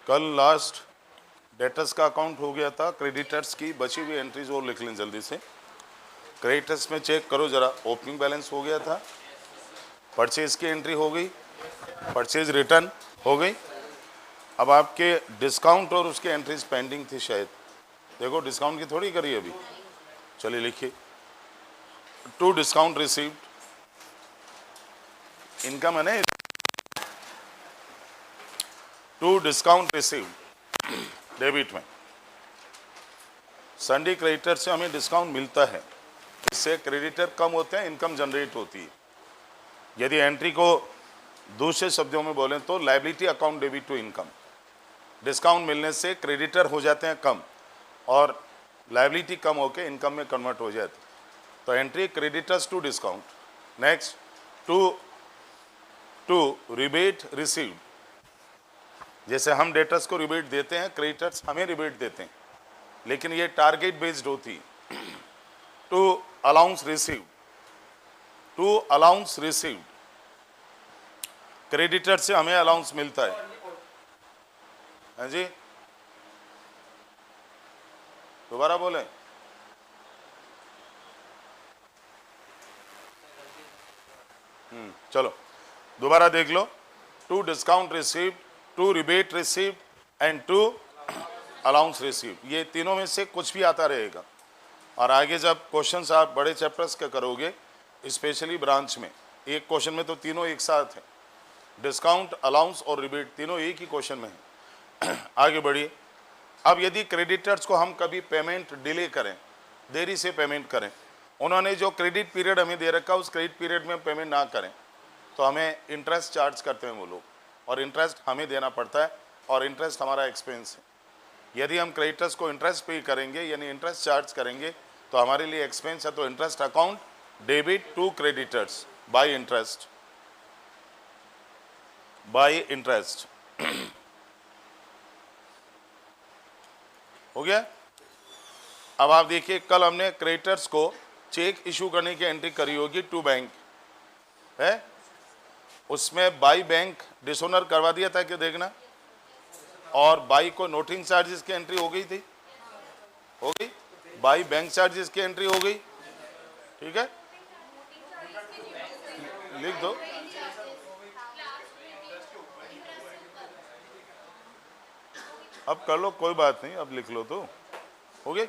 कल last debtors का account हो गया था, क्रेडिटर्स की बची हुई एंट्रीज और लिख लें जल्दी से। क्रेडिटर्स में चेक करो जरा, ओपनिंग बैलेंस हो गया था, परचेज की एंट्री हो गई, परचेज रिटर्न हो गई। अब आपके डिस्काउंट और उसके एंट्रीज पेंडिंग थी शायद, देखो डिस्काउंट की थोड़ी करी अभी। चलिए लिखिए, टू डिस्काउंट रिसीव्ड, इनकम है ना, टू डिस्काउंट रिसीव्ड डेबिट में। संडे क्रेडिटर से हमें डिस्काउंट मिलता है, इससे क्रेडिटर कम होते हैं, इनकम जनरेट होती है। यदि एंट्री को दूसरे शब्दों में बोलें तो liability account debit to income. Discount मिलने से क्रेडिटर हो जाते हैं कम और लायबिलिटी कम होकर इनकम में कन्वर्ट हो जाती है। तो entry creditors to discount. Next, to rebate received, जैसे हम डेटर्स को रिबेट देते हैं, क्रेडिटर्स हमें रिबेट देते हैं, लेकिन ये टारगेट बेस्ड होती है। To allowance received, to allowance received, creditor से हमें अलाउंस मिलता है। हाँ जी, दोबारा बोले। चलो दोबारा देख लो, to discount received, to rebate received and to allowance received, ये तीनों में से कुछ भी आता रहेगा। और आगे जब क्वेश्चंस आप बड़े चैप्टर्स के करोगे, स्पेशली ब्रांच में, एक क्वेश्चन में तो तीनों एक साथ है, डिस्काउंट, अलाउंस और रिबेट तीनों एक ही क्वेश्चन में है। आगे बढ़िए। अब यदि क्रेडिटर्स को हम कभी पेमेंट डिले करें, देरी से पेमेंट करें, उन्होंने जो क्रेडिट पीरियड हमें दे रखा है उस क्रेडिट पीरियड में पेमेंट ना करें, तो हमें इंटरेस्ट चार्ज करते हैं वो लोग, और इंटरेस्ट हमें देना पड़ता है, और इंटरेस्ट हमारा एक्सपेंस है। यदि हम क्रेडिटर्स को इंटरेस्ट पे करेंगे यानी इंटरेस्ट चार्ज करेंगे तो हमारे लिए एक्सपेंस है। तो interest account debit to creditors by interest, by interest. हो गया। अब आप देखिए, कल हमने क्रेडिटर्स को चेक इशू करने की एंट्री करी होगी टू बैंक है, उसमें बाई बैंक डिसोनर करवा दिया था कि देखना, और बाई को नोटिंग चार्जेस की एंट्री हो गई थी, हो गई, बाई बैंक चार्जेस की एंट्री हो गई। ठीक है, लिख दो। अब कर लो, कोई बात नहीं, अब लिख लो तो हो गई।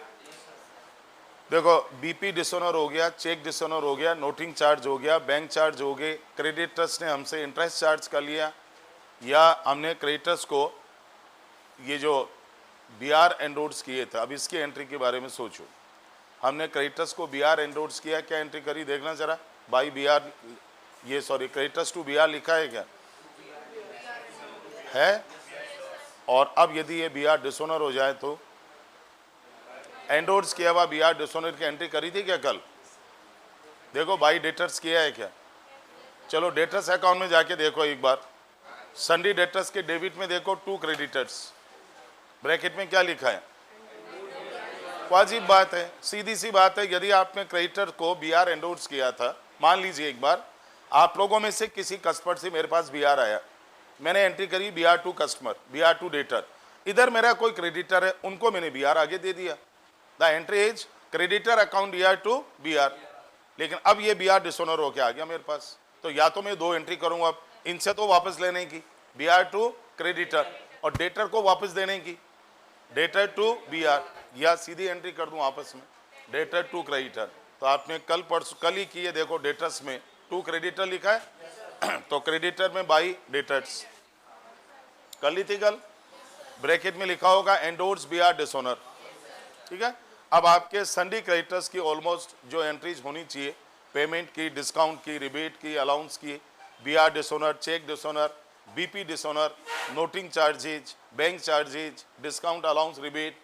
देखो, बीपी डिसोनर हो गया, चेक डिसोनर हो गया, नोटिंग चार्ज हो गया, बैंक चार्ज हो गए, क्रेडिटर्स ने हमसे इंटरेस्ट चार्ज कर लिया, या हमने क्रेडिटर्स को ये जो बीआर एंडोर्स किए थे, अब इसकी एंट्री के बारे में सोचो। हमने क्रेडिटर्स को बीआर एंडोर्स किया, क्या एंट्री करी देखना जरा, बाई बीआर, ये सॉरी क्रेडिटर्स टू बीआर लिखा है क्या है। और अब यदि ये बीआर डिसोनर हो जाए तो एंडोर्स किया हुआ बीआर डिसोनर की एंट्री करी थी क्या कल? देखो बाई डेटर्स किया है क्या? चलो डेटर्स अकाउंट में जाके देखो एक बार, संडे डेटर्स के डेबिट में देखो टू क्रेडिटर्स, ब्रैकेट में क्या लिखा है? वाजिब बात है, सीधी सी बात है। यदि आपने क्रेडिटर को बीआर एंडोर्स किया था, मान लीजिए एक बार आप लोगों में से किसी कस्टमर से मेरे पास बीआर आया, मैंने एंट्री करी BR to customer, BR to debtor, इधर मेरा कोई क्रेडिटर है, उनको मैंने बीआर आगे दे दिया, the entry is creditor account BR to BR. लेकिन अब ये बीआर डिसोनर होके आ गया मेरे पास, तो या तो मैं दो एंट्री करूंगा, अब इनसे तो वापस लेने की बीआर टू क्रेडिटर, और डेटर को वापस देने की डेटर टू बीआर, या सीधी एंट्री कर दूं आपस में डेटर टू क्रेडिटर। तो आपने कल ही की है, देखो डेटर्स में टू क्रेडिटर लिखा है तो क्रेडिटर में बाई डेटर्स कल ही थी, कल ब्रैकेट में लिखा होगा एंडोर्स बीआर डिसोनर। ठीक है, अब आपके संडे क्रेडिटर्स की ऑलमोस्ट जो एंट्रीज होनी चाहिए, पेमेंट की, डिस्काउंट की, रिबेट की, अलाउंस की, BR dishonour, cheque dishonour, BP dishonour, noting charges, bank charges, discount, allowance, rebate,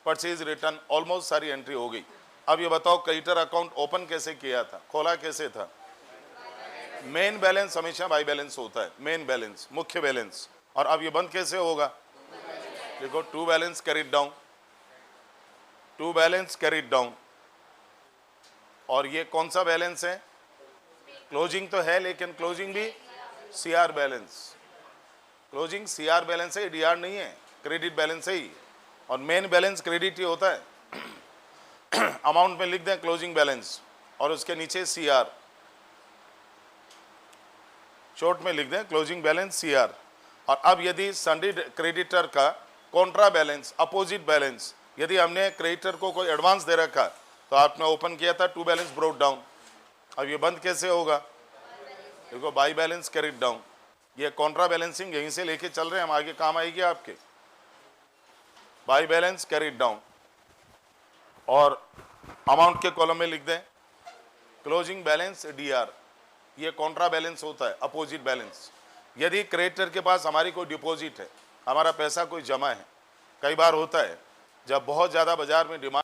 purchase return, almost सारी एंट्री हो गई। अब ये बताओ क्रेडिटर अकाउंट ओपन कैसे किया था, खोला कैसे था? मेन बैलेंस हमेशा बाई बैलेंस होता है, मेन बैलेंस, मुख्य बैलेंस। और अब ये बंद कैसे होगा? देखो to balance carried down, to balance carried down, और ये कौन सा बैलेंस है? क्लोजिंग तो है, लेकिन क्लोजिंग भी CR balance, closing CR balance है, डीआर नहीं है। क्रेडिट बैलेंस है ही, और मेन बैलेंस क्रेडिट ही होता है। अमाउंट में लिख दें क्लोजिंग बैलेंस और उसके नीचे CR, शॉर्ट में लिख दें क्लोजिंग बैलेंस CR। और अब यदि सन्डी क्रेडिटर का कॉन्ट्रा बैलेंस, अपोजिट बैलेंस, यदि हमने क्रेडिटर को कोई एडवांस दे रखा तो आपने ओपन किया था टू बैलेंस ब्रोट डाउन, अब ये बंद कैसे होगा? देखो बाई बैलेंस कैरिड डाउन, ये कॉन्ट्रा बैलेंसिंग यहीं से लेके चल रहे हैं हम, आगे काम आएगी आपके। बाई बैलेंस कैरिड डाउन और अमाउंट के कॉलम में लिख दें क्लोजिंग बैलेंस DR, ये कॉन्ट्रा बैलेंस होता है, अपोजिट बैलेंस। यदि क्रेडिटर के पास हमारी कोई डिपॉजिट है, हमारा पैसा कोई जमा है, कई बार होता है जब बहुत ज़्यादा बाजार में डिमांड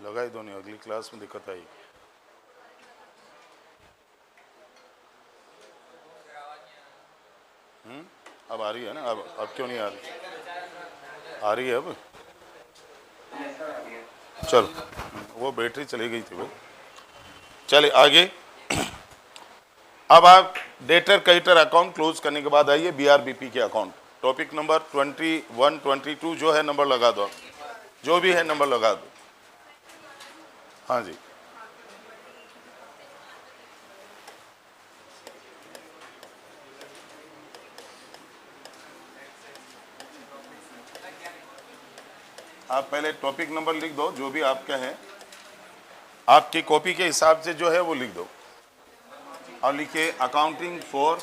लगाई दो, नहीं अगली क्लास में दिक्कत आई। अब आ रही है ना? अब क्यों नहीं आ रही? आ रही है अब। चलो, वो बैटरी चली गई थी भाई। चले आगे। अब आप डेटर क्रेडिटर अकाउंट क्लोज करने के बाद आइए BRBP के अकाउंट। टॉपिक नंबर 21, 22 जो है नंबर लगा दो, जो भी है नंबर लगा दो। हाँ जी, आप पहले टॉपिक नंबर लिख दो, जो भी आपका है आपकी कॉपी के हिसाब से जो है वो लिख दो, और लिखिए accounting for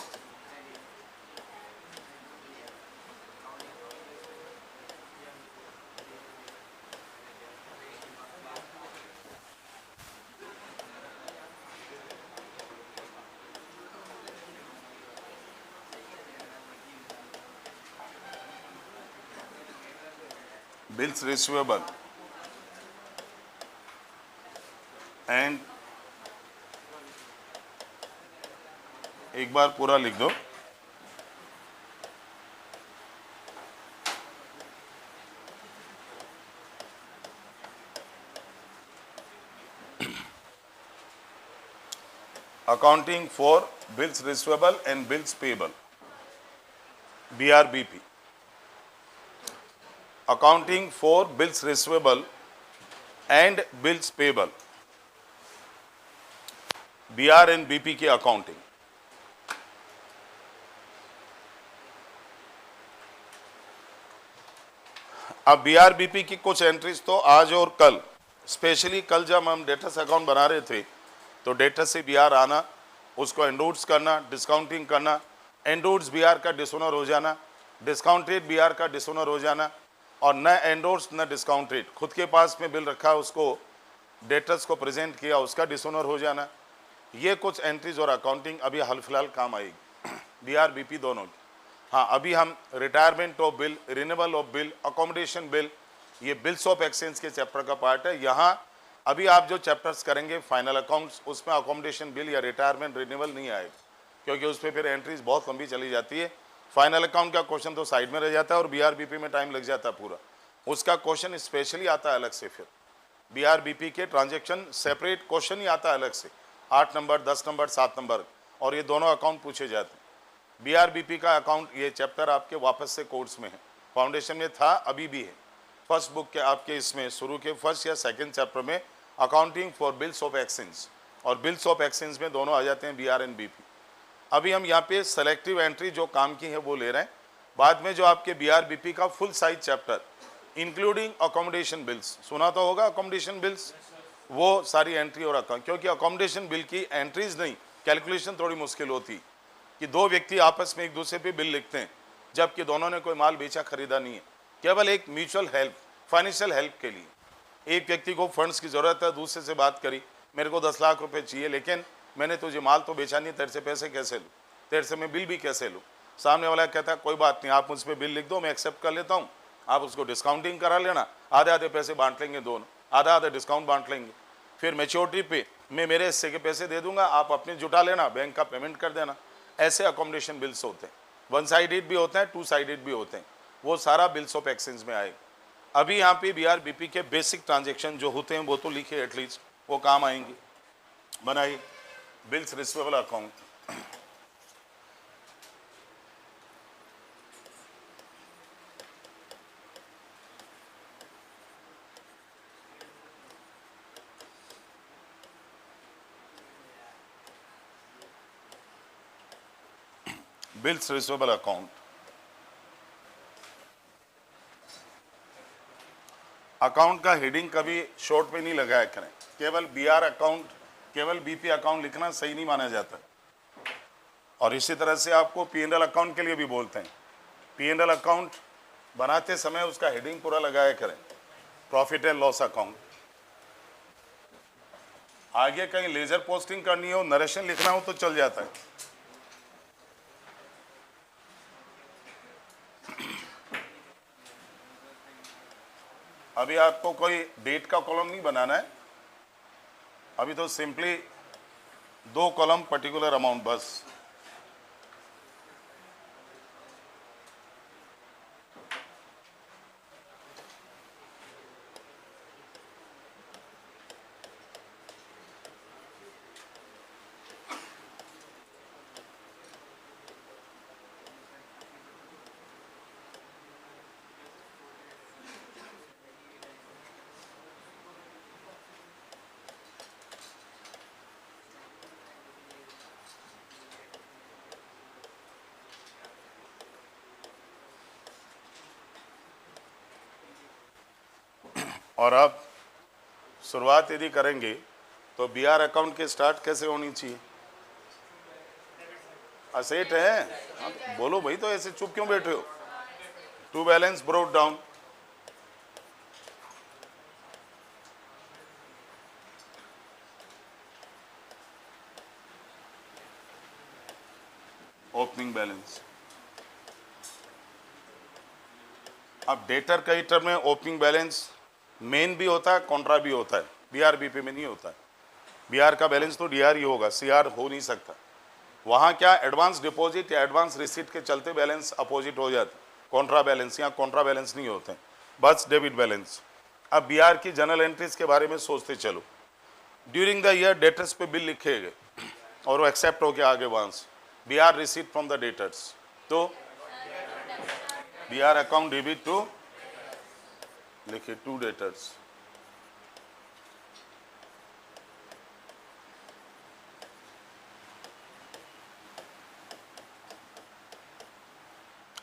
bills receivable and, एक बार पूरा लिख दो, accounting for bills receivable and bills payable, BRBP। Accounting for bills receivable and bills payable, BRBP की अकाउंटिंग। अब BRBP की कुछ एंट्रीज तो आज और कल, स्पेशली कल जब हम डेटर्स अकाउंट बना रहे थे तो डेटर से BR आना, उसको एंडोर्स करना, डिस्काउंटिंग करना, एंडोर्स BR का डिसऑनर हो जाना, डिस्काउंटेड BR का डिसऑनर हो जाना, और न एंडोर्स न डिस्काउंटेड, खुद के पास में बिल रखा उसको डेटर्स को प्रेजेंट किया, उसका डिसऑनर हो जाना। ये कुछ एंट्रीज और अकाउंटिंग अभी हाल फिलहाल काम आएगी BRBP दोनों की। हाँ, अभी हम retirement of bill, renewal of bill, accommodation bill, ये बिल्स ऑफ एक्सचेंज के चैप्टर का पार्ट है। यहाँ अभी आप जो चैप्टर्स करेंगे फाइनल अकाउंट्स, उसमें अकोमोडेशन बिल या रिटायरमेंट रिन्यूअल नहीं आएगा, क्योंकि उस पर फिर एंट्रीज बहुत लंबी चली जाती है। फाइनल अकाउंट का क्वेश्चन तो साइड में रह जाता है और BRBP में टाइम लग जाता है पूरा, उसका क्वेश्चन स्पेशली आता है अलग से। फिर BRBP के ट्रांजेक्शन सेपरेट क्वेश्चन ही आता है अलग से, 8 नंबर, 10 नंबर, 7 नंबर, और ये दोनों अकाउंट पूछे जाते हैं। BRBP का अकाउंट, ये चैप्टर आपके वापस से कोर्स में है, फाउंडेशन में था, अभी भी है। फर्स्ट बुक के आपके इसमें शुरू के फर्स्ट या सेकंड चैप्टर में accounting for bills of exchange और बिल्स ऑफ एक्सचेंज में दोनों आ जाते हैं BRBP। अभी हम यहाँ पे सेलेक्टिव एंट्री जो काम की है वो ले रहे हैं। बाद में जो आपके BRBP का full size chapter including accommodation bills, सुना तो होगा अकोमोडेशन बिल्स, वो सारी एंट्री और अकाउंट, क्योंकि अकोमोडेशन बिल की एंट्रीज नहीं, कैलकुलेशन थोड़ी मुश्किल होती कि दो व्यक्ति आपस में एक दूसरे पे बिल लिखते हैं जबकि दोनों ने कोई माल बेचा खरीदा नहीं है, केवल एक म्यूचुअल हेल्प, फाइनेंशियल हेल्प के लिए। एक व्यक्ति को फंड्स की जरूरत है, दूसरे से बात करी, मेरे को 10 लाख रुपए चाहिए, लेकिन मैंने तुझे माल तो बेचा नहीं, तेरे से पैसे कैसे लूँ, तेरे से मैं बिल भी कैसे लूँ। सामने वाला कहता है कोई बात नहीं, आप मुझ पर बिल लिख दो, मैं एक्सेप्ट कर लेता हूँ, आप उसको डिस्काउंटिंग करा लेना, आधे आधे पैसे बांट लेंगे दोनों, आधा आधा डिस्काउंट बांट लेंगे, फिर मैच्योरिटी पे मैं मेरे हिस्से के पैसे दे दूंगा, आप अपने जुटा लेना, बैंक का पेमेंट कर देना। ऐसे अकोमोडेशन बिल्स होते हैं, वन साइडेड भी होते हैं, टू साइडेड भी होते हैं, वो सारा बिल्स ऑफ एक्सचेंज में आएगा। अभी यहाँ पे BRBP के बेसिक ट्रांजेक्शन जो होते हैं वो तो लिखे, एटलीस्ट वो काम आएंगे। बनाइए bills receivable account, bills receivable account. Account का हेडिंग कभी शॉर्ट पे नहीं लगाया करें, केवल BR अकाउंट, केवल BP अकाउंट लिखना सही नहीं माना जाता। और इसी तरह से आपको P&L अकाउंट के लिए भी बोलते हैं, P&L अकाउंट बनाते समय उसका हेडिंग पूरा लगाया करें, प्रॉफिट एंड लॉस अकाउंट। आगे कहीं लेजर पोस्टिंग करनी हो, नरेशन लिखना हो तो चल जाता है। अभी आपको कोई डेट का कॉलम नहीं बनाना है, अभी तो सिंपली 2 कॉलम पर्टिकुलर अमाउंट बस। और अब शुरुआत यदि करेंगे तो BR अकाउंट के स्टार्ट कैसे होनी चाहिए? असेट है, बोलो भाई, तो ऐसे चुप क्यों बैठे हो? To balance brought down, opening balance. अब डेटर कई टर्म में ओपनिंग बैलेंस मेन भी होता है, कॉन्ट्रा भी होता है, BRBP में नहीं होता है। BR का बैलेंस तो DR ही होगा, CR हो नहीं सकता। वहाँ क्या एडवांस डिपॉजिट या एडवांस रिसीट के चलते बैलेंस अपोजिट हो जाता है, कॉन्ट्रा बैलेंस। यहाँ कॉन्ट्रा बैलेंस नहीं होते, बस डेबिट बैलेंस। अब BR की जनरल एंट्रीज के बारे में सोचते चलो। ड्यूरिंग द ईयर डेटर्स पे बिल लिखे गए और वो एक्सेप्ट हो गया आगे वहाँ से, BR receipt from the debtors, तो BR अकाउंट डेबिट टू, लिखिए टू डेटर्स।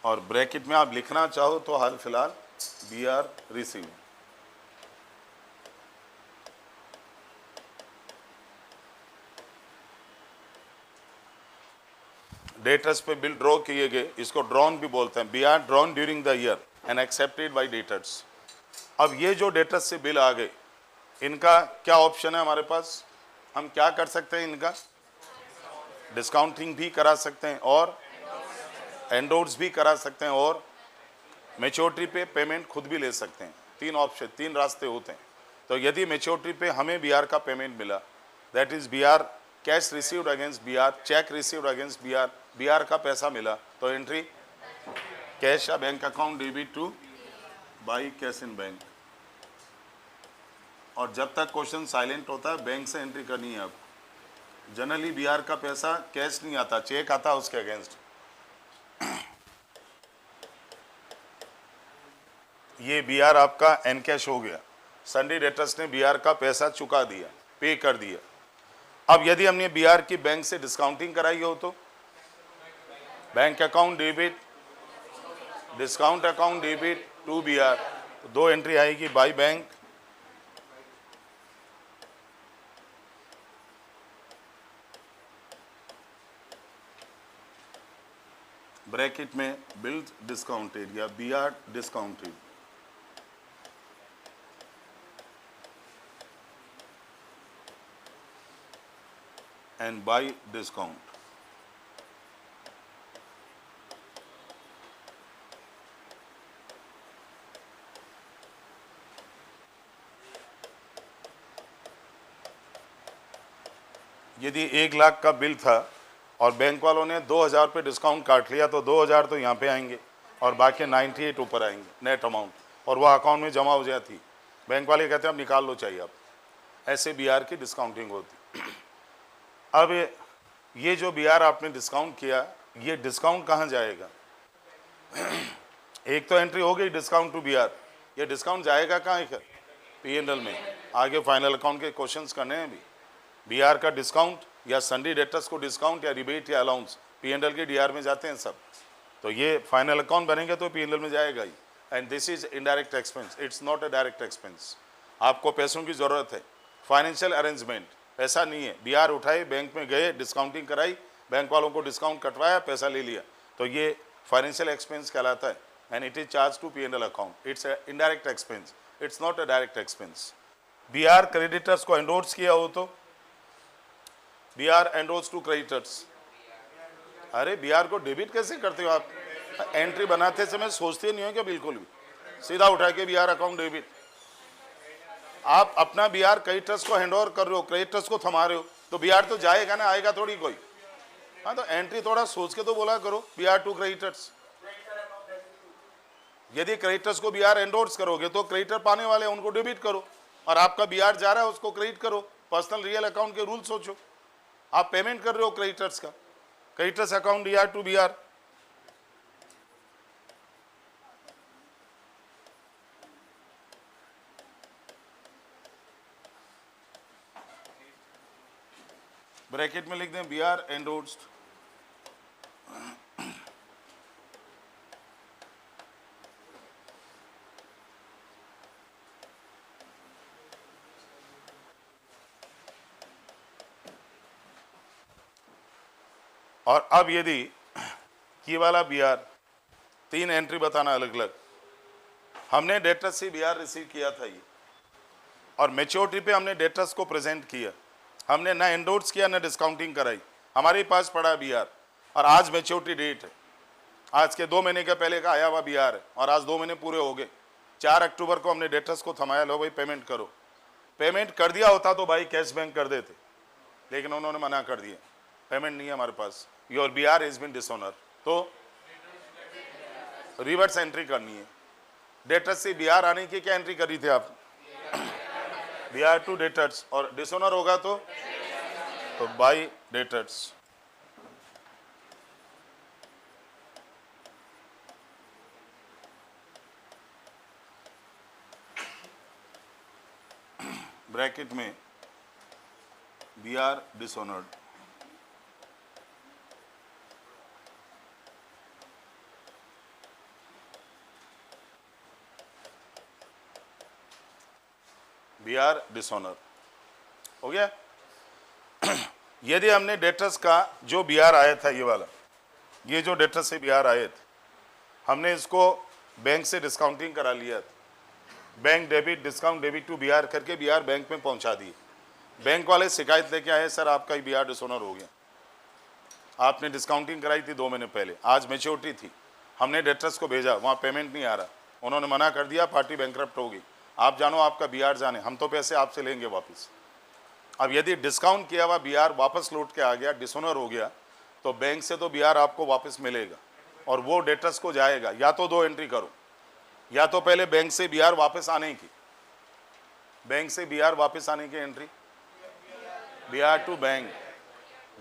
और ब्रैकेट में आप लिखना चाहो तो हाल फिलहाल BR रिसीव। डेटर्स पे बिल ड्रॉ किए गए, इसको ड्रॉन भी बोलते हैं, BR drawn during the year and accepted by debtors. अब ये जो डेटर्स से बिल आ गए, इनका क्या ऑप्शन है हमारे पास? हम क्या कर सकते हैं? इनका डिस्काउंटिंग भी करा सकते हैं और एंडोर्स भी करा सकते हैं और मैच्योरिटी पे पेमेंट खुद भी ले सकते हैं। 3 ऑप्शन, 3 रास्ते होते हैं। तो यदि मैच्योरिटी पे हमें BR का पेमेंट मिला, that is BR cash received against BR, check received against BR, BR का पैसा मिला, तो एंट्री कैश या bank account debit two by cash in bank. और जब तक क्वेश्चन साइलेंट होता है बैंक से एंट्री करनी है। अब जनरली BR का पैसा कैश नहीं आता, चेक आता है उसके अगेंस्ट। ये BR आपका एन कैश हो गया, संडे डेटर्स ने BR का पैसा चुका दिया, पे कर दिया। अब यदि हमने BR की बैंक से डिस्काउंटिंग कराई हो तो bank account debit, discount account debit to BR, तो 2 एंट्री आएगी बाय बैंक, ब्रैकेट में बिल्स डिस्काउंटेड या BR discounted, and by discount. यदि 1 लाख का बिल था और बैंक वालों ने 2000 पे डिस्काउंट काट लिया तो 2000 तो यहाँ पे आएंगे और बाकी 98 ऊपर आएंगे नेट अमाउंट, और वह अकाउंट में जमा हो जाती। बैंक वाले कहते हैं अब निकाल लो चाहिए आप। ऐसे BR की डिस्काउंटिंग होती। अब ये जो BR आपने डिस्काउंट किया, ये डिस्काउंट कहाँ जाएगा? एक तो एंट्री हो गई डिस्काउंट टू BR, ये डिस्काउंट जाएगा कहाँ है? P&L में। आगे फाइनल अकाउंट के क्वेश्चंस करने हैं भी। BR का डिस्काउंट या सन्डी डेटर्स को डिस्काउंट या रिबेट या अलाउंस P&L के DR में जाते हैं सब, तो ये फाइनल अकाउंट बनेंगे तो P&L में जाएगा ही। And this is indirect expense, it's not a direct expense. आपको पैसों की ज़रूरत है, फाइनेंशियल अरेंजमेंट, पैसा नहीं है। BR उठाए, बैंक में गए, डिस्काउंटिंग कराई, बैंक वालों को डिस्काउंट कटवाया, पैसा ले लिया, तो ये फाइनेंशियल एक्सपेंस कहलाता है। And it is charge to P&L account, it's indirect expense, it's not a direct expense. BR creditors को एंडोर्स किया हो तो BR एंडोर्स टू क्रेडिटर्स। अरे BR को डेबिट कैसे करते हो आप? एंट्री बनाते समय सोचते नहीं हो क्या? बिल्कुल भी सीधा उठा के BR अकाउंट डेबिट। आप अपना BR क्रेडिटर्स को हैंड ओवर कर रहे हो, क्रेडिटर्स को थमा रहे हो, तो BR तो जाएगा ना, आएगा थोड़ी कोई। हाँ, तो एंट्री थोड़ा सोच के तो बोला करो, BR टू क्रेडिटर्स। यदि क्रेडिटर्स को BR एंडोर्स करोगे तो क्रेडिटर पाने वाले हैं उनको डेबिट करो, और आपका BR जा रहा है उसको क्रेडिट करो। पर्सनल रियल अकाउंट के रूल सोचो। आप पेमेंट कर रहे हो क्रेडिटर्स का, creditors account DR to BR। Bracket में लिख दें BR एंडोर्स्ड, और अब यदि ये वाला BR 3 एंट्री बताना अलग अलग। हमने डेटर्स से BR रिसीव किया था ये, और मैच्योरिटी पे हमने डेटर्स को प्रेजेंट किया। हमने ना एंडोर्स किया ना डिस्काउंटिंग कराई, हमारे पास पड़ा BR, और आज मैच्योरिटी डेट है। आज के 2 महीने के पहले का आया हुआ BR है, और आज 2 महीने पूरे हो गए। 4 अक्टूबर को हमने डेटर्स को थमाया, लो भाई पेमेंट करो। पेमेंट कर दिया होता तो भाई कैश बैंक कर देते, लेकिन उन्होंने मना कर दिया, पेमेंट नहीं है हमारे पास, your BR has been dishonour. तो रिवर्स एंट्री करनी है। डेटर्स से BR आने की क्या एंट्री करी थी आप? BR टू डेटर्स, और डिसऑनर होगा तो बाय डेटर्स। ब्रैकेट में BR डिसऑनर्ड, BR डिसऑनर हो गया। यदि हमने डेटर्स का जो BR आया था, ये वाला, ये जो डेटर्स से BR आए थे, हमने इसको बैंक से डिस्काउंटिंग करा लिया था। Bank debit discount debit to BR करके BR बैंक में पहुंचा दिए। बैंक वाले शिकायत लेके आए, सर आपका ही BR डिसऑनर हो गया, आपने डिस्काउंटिंग कराई थी 2 महीने पहले, आज मैच्योरिटी थी, हमने डेटर्स को भेजा, वहाँ पेमेंट नहीं आ रहा, उन्होंने मना कर दिया, पार्टी बैंकरप्ट होगी, आप जानो आपका BR जाने, हम तो पैसे आपसे लेंगे वापस। अब यदि डिस्काउंट किया हुआ BR वापस लौट के आ गया, डिसऑनर हो गया, तो बैंक से तो BR आपको वापस मिलेगा और वो डेटर्स को जाएगा। या तो 2 एंट्री करो, या तो पहले बैंक से BR वापस आने की, बैंक से BR वापस आने की entry, BR to bank,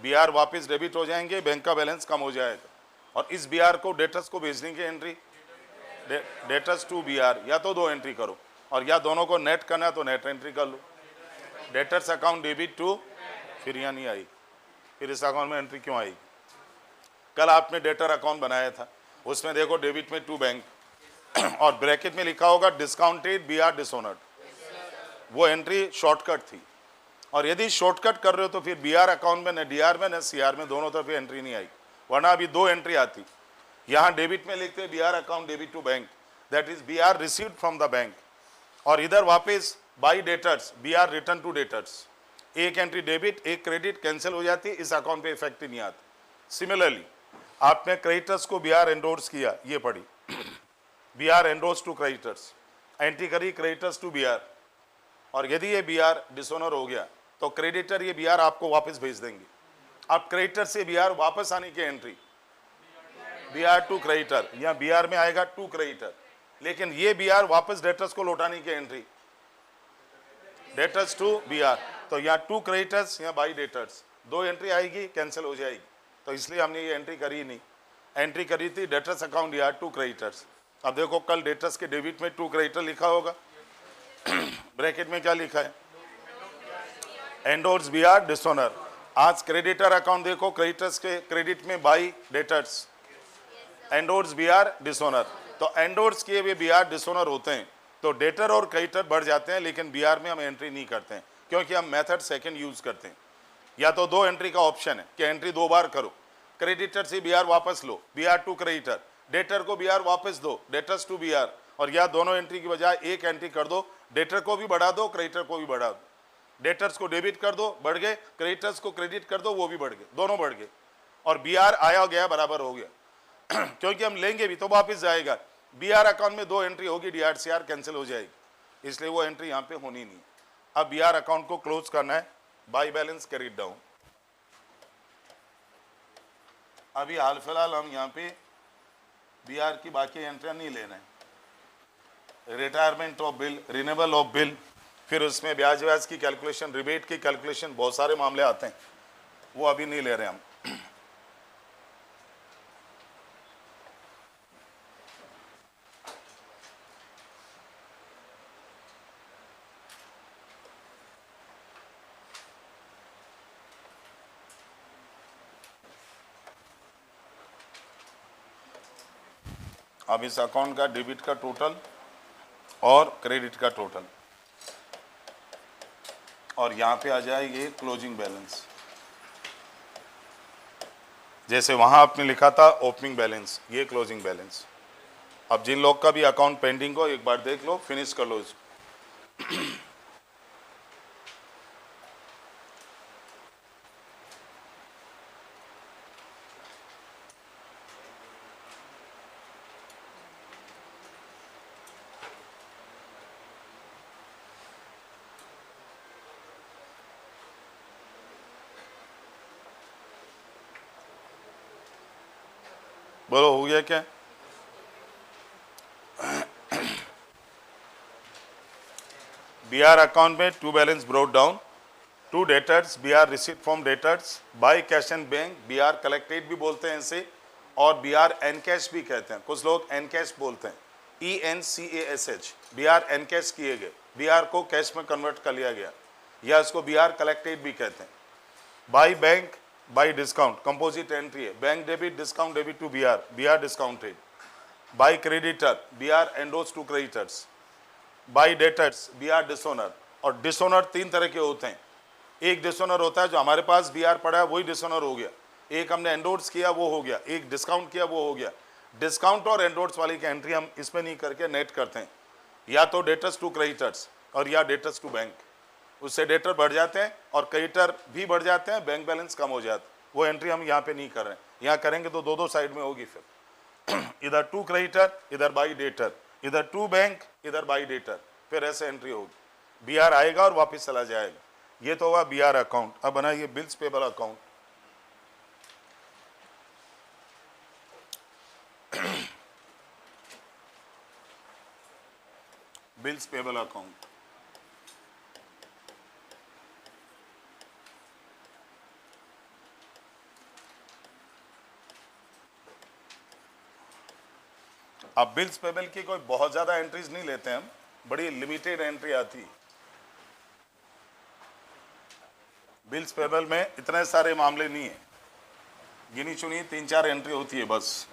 BR वापस डेबिट हो जाएंगे, बैंक का बैलेंस कम हो जाएगा, और इस BR को डेटर्स को भेजने की एंट्री, डेटर्स टू BR, या तो 2 एंट्री करो, और या दोनों को नेट करना है तो नेट एंट्री कर लो। डेटर्स अकाउंट डेबिट टू, फिर यहाँ नहीं आई, फिर इस अकाउंट में एंट्री क्यों आई? कल आपने डेटर अकाउंट बनाया था, उसमें देखो डेबिट में टू बैंक, और ब्रैकेट में लिखा होगा डिस्काउंटेड बी आर डिसऑनर्ड, वो एंट्री शॉर्टकट थी। और यदि शॉर्टकट कर रहे हो तो फिर बी आर अकाउंट में न डी आर में न सी आर में दोनों तरफ एंट्री नहीं आई, वरना अभी दो एंट्री आती। यहाँ डेबिट में लिखते B R account debit to bank, that is B R received from the bank, और इधर वापस by debtors B R return to debtors. एक एंट्री डेबिट एक क्रेडिट कैंसिल हो जाती है, इस अकाउंट पे इफेक्ट ही नहीं आता। सिमिलरली आपने क्रेडिटर्स को बी आर एंडोर्स किया, ये पढ़ी B R endorse to creditors, entry करी क्रेडिटर्स टू बी आर, और यदि ये बी आर डिसऑनर हो गया तो क्रेडिटर ये बी आर आपको वापस भेज देंगे। अब क्रेडिटर से बी आर वापस आने की entry B R to creditor, यहाँ बी आर में आएगा टू क्रेडिटर, लेकिन ये बी आर वापस डेटर्स को लौटाने की entry debtors to B R, तो यहाँ टू क्रेडिटर्स यहाँ बाई डेटर्स, दो एंट्री आएगी कैंसिल हो जाएगी, तो इसलिए हमने ये एंट्री करी नहीं। एंट्री करी थी डेटर्स अकाउंट या टू क्रेडिटर्स। अब देखो कल डेटर्स के डेबिट में टू क्रेडिटर लिखा होगा, ब्रैकेट में क्या लिखा है, एंडोर्स बी आर डिसऑनर। आज क्रेडिटर अकाउंट देखो, क्रेडिटर्स के क्रेडिट में by debtors, endorse B R dishonour, तो एंडोर्स किए हुए बी आर डिसऑनर होते हैं तो डेटर और क्रेडिटर बढ़ जाते हैं, लेकिन बी आर में हम एंट्री नहीं करते हैं क्योंकि हम मेथड सेकंड यूज करते हैं। या तो दो एंट्री का ऑप्शन है कि एंट्री दो बार करो, क्रेडिटर से बी आर वापस लो, B R to creditor, debtor को बी आर वापस दो, डेटर्स टू बी आर, और या दोनों एंट्री की बजाय एक एंट्री कर दो, डेटर को भी बढ़ा दो क्रेडिटर को भी बढ़ा दो, डेटर्स को डेबिट कर दो बढ़ गए, क्रेडिटर्स को क्रेडिट कर दो वो भी बढ़ गए, दोनों बढ़ गए, और बी आर आया गया बराबर हो गया क्योंकि हम लेंगे भी तो वापस जाएगा। बी आर अकाउंट में दो एंट्री होगी, D R C R cancel हो जाएगी, इसलिए वो एंट्री यहाँ पे होनी नहीं। अब बी आर अकाउंट को क्लोज करना है, बाई बैलेंस कैरिड डाउन। अभी हाल फिलहाल हम यहाँ पे बी आर की बाकी एंट्रियाँ नहीं ले रहे हैं। Retirement of bill, renewal of bill, फिर उसमें ब्याज व्याज की कैलकुलेशन, रिबेट की कैलकुलेशन, बहुत सारे मामले आते हैं, वो अभी नहीं ले रहे हम। अब इस अकाउंट का डेबिट का टोटल और क्रेडिट का टोटल, और यहाँ पे आ जाएगी क्लोजिंग बैलेंस। जैसे वहाँ आपने लिखा था ओपनिंग बैलेंस, ये क्लोजिंग बैलेंस। अब जिन लोग का भी अकाउंट पेंडिंग हो एक बार देख लो, फिनिश कर लो इसको। बोलो हो गया क्या? बी आर अकाउंट में to balance brought down, to debtors B R receive from debtors, by cash and bank B R collected भी बोलते हैं इसे, और बी आर एन कैश भी कहते हैं, कुछ लोग एन कैश बोलते हैं, ENCASH, B R encash किए गए, बी आर को कैश में कन्वर्ट कर लिया गया, या इसको बी आर कलेक्टेड भी कहते हैं। By bank by discount composite entry है, bank debit discount debit to B R discounted. By creditor B R endorse to creditors, by debtors B R dishonour. और डिसऑनर तीन तरह के होते हैं, एक डिसऑनर होता है जो हमारे पास बी आर पड़ा है वही डिसऑनर हो गया, एक हमने एंडोर्स किया वो हो गया, एक डिस्काउंट किया वो हो गया। डिस्काउंट और एंडोर्स वाली की एंट्री हम इसमें नहीं करके नेट करते हैं, या तो डेटर्स टू क्रेडिटर्स और या डेटर्स टू बैंक, उससे डेटर बढ़ जाते हैं और क्रेडिटर भी बढ़ जाते हैं, बैंक बैलेंस कम हो जाता है। वो एंट्री हम यहाँ पे नहीं कर रहे हैं, यहाँ करेंगे तो दो दो साइड में होगी फिर इधर टू क्रेडिटर इधर बाई डेटर, इधर टू बैंक इधर बाई डेटर, फिर ऐसे एंट्री होगी। बी आर आएगा और वापस चला जाएगा। ये तो हुआ बी आर अकाउंट। अब बनाइए bills payable account. Bills payable account, अब बिल्स पेबल की कोई बहुत ज़्यादा एंट्रीज नहीं लेते हैं हम, बड़ी लिमिटेड एंट्री आती है। बिल्स पेबल में इतने सारे मामले नहीं है, गिनी चुनी 3-4 एंट्री होती है बस।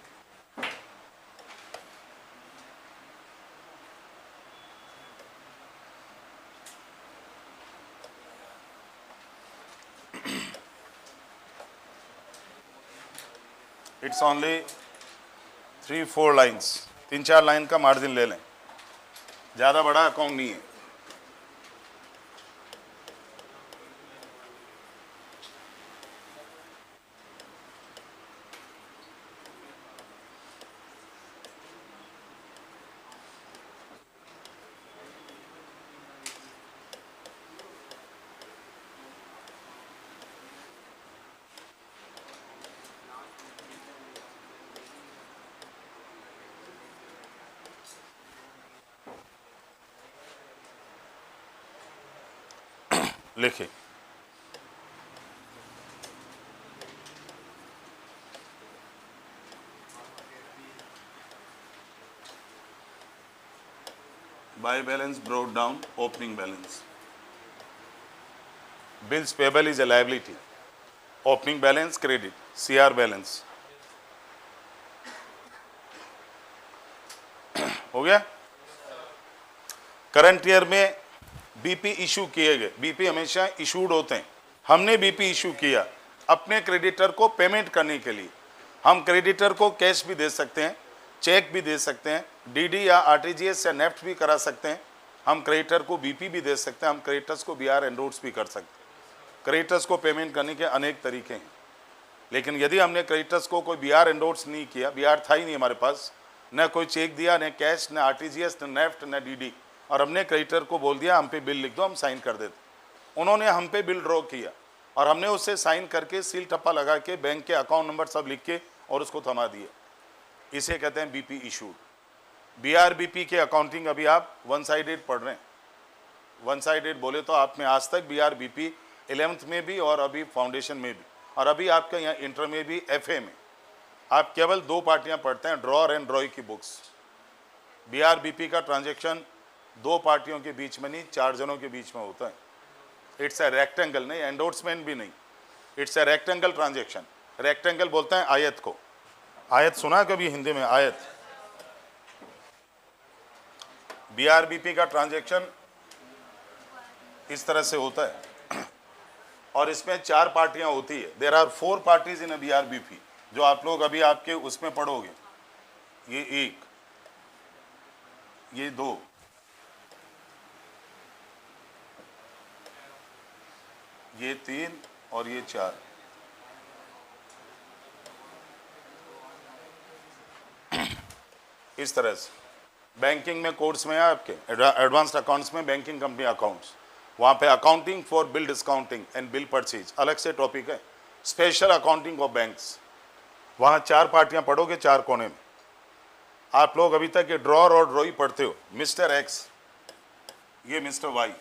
इट्स ओनली 3-4 लाइन्स, 3-4 लाइन का मार्जिन ले लें, ज़्यादा बड़ा अकाउंट नहीं है। लिखिए, by balance brought down opening balance, bills payable is a liability, opening balance credit, CR balance. हो गया। करंट ईयर में बीपी इशू किए गए, बीपी हमेशा इशूड होते हैं, हमने बीपी इशू किया अपने क्रेडिटर को पेमेंट करने के लिए। हम क्रेडिटर को कैश भी दे सकते हैं, चेक भी दे सकते हैं, डीडी या आरटीजीएस या नेफ्ट भी करा सकते हैं, हम क्रेडिटर को बीपी भी दे सकते हैं, हम क्रेडिटर्स को बीआर एंडोर्स भी कर सकते हैं। क्रेडिटर्स को पेमेंट करने के अनेक तरीके हैं, लेकिन यदि हमने क्रेडिटर्स को कोई बीआर एंडोर्स नहीं किया, बीआर था ही नहीं हमारे पास, न कोई चेक दिया, न कैश, न आरटीजीएस, न नेफ्ट, न डीडी, और हमने क्रेडिटर को बोल दिया हम पे बिल लिख दो, हम साइन कर देते। उन्होंने हम पे बिल ड्रॉ किया और हमने उससे साइन करके सील टप्पा लगा के बैंक के अकाउंट नंबर सब लिख के और उसको थमा दिया। इसे कहते हैं बीपी इशूड। बीआरबीपी के अकाउंटिंग अभी आप वन साइडेड पढ़ रहे हैं। वन साइडेड बोले तो आप में आज तक बीआरबीपी 11th में भी और अभी फाउंडेशन में भी, और अभी आपके यहाँ इंटर में भी, एफए में आप केवल 2 पार्टियाँ पढ़ते हैं, ड्रॉर एंड ड्रॉई की बुक्स। बीआरबीपी का ट्रांजेक्शन 2 पार्टियों के बीच में नहीं, 4 जनों के बीच में होता है। इट्स ए रेक्टेंगल, नहीं एंडोर्समेंट भी नहीं, it's a rectangle transaction. Rectangle बोलते हैं आयत को। आयत सुना कभी हिंदी में? आयत। बीआरबीपी का ट्रांजेक्शन इस तरह से होता है और इसमें 4 पार्टियां होती है। देयर आर 4 पार्टीज इन अ बीआरबीपी, जो आप लोग अभी आपके उसमें पढ़ोगे। ये 1, ये 2, ये 3 और ये 4। इस तरह से बैंकिंग में कोर्स में है आपके एडवांस्ड अकाउंट्स में, बैंकिंग कंपनी अकाउंट्स, वहाँ पे accounting for bill discounting and bill purchase अलग से टॉपिक है। स्पेशल अकाउंटिंग ऑफ बैंक्स, वहाँ 4 पार्टियाँ पढ़ोगे 4 कोने में। आप लोग अभी तक ये ड्रॉर और ड्रॉई पढ़ते हो। मिस्टर एक्स, ये मिस्टर वाई।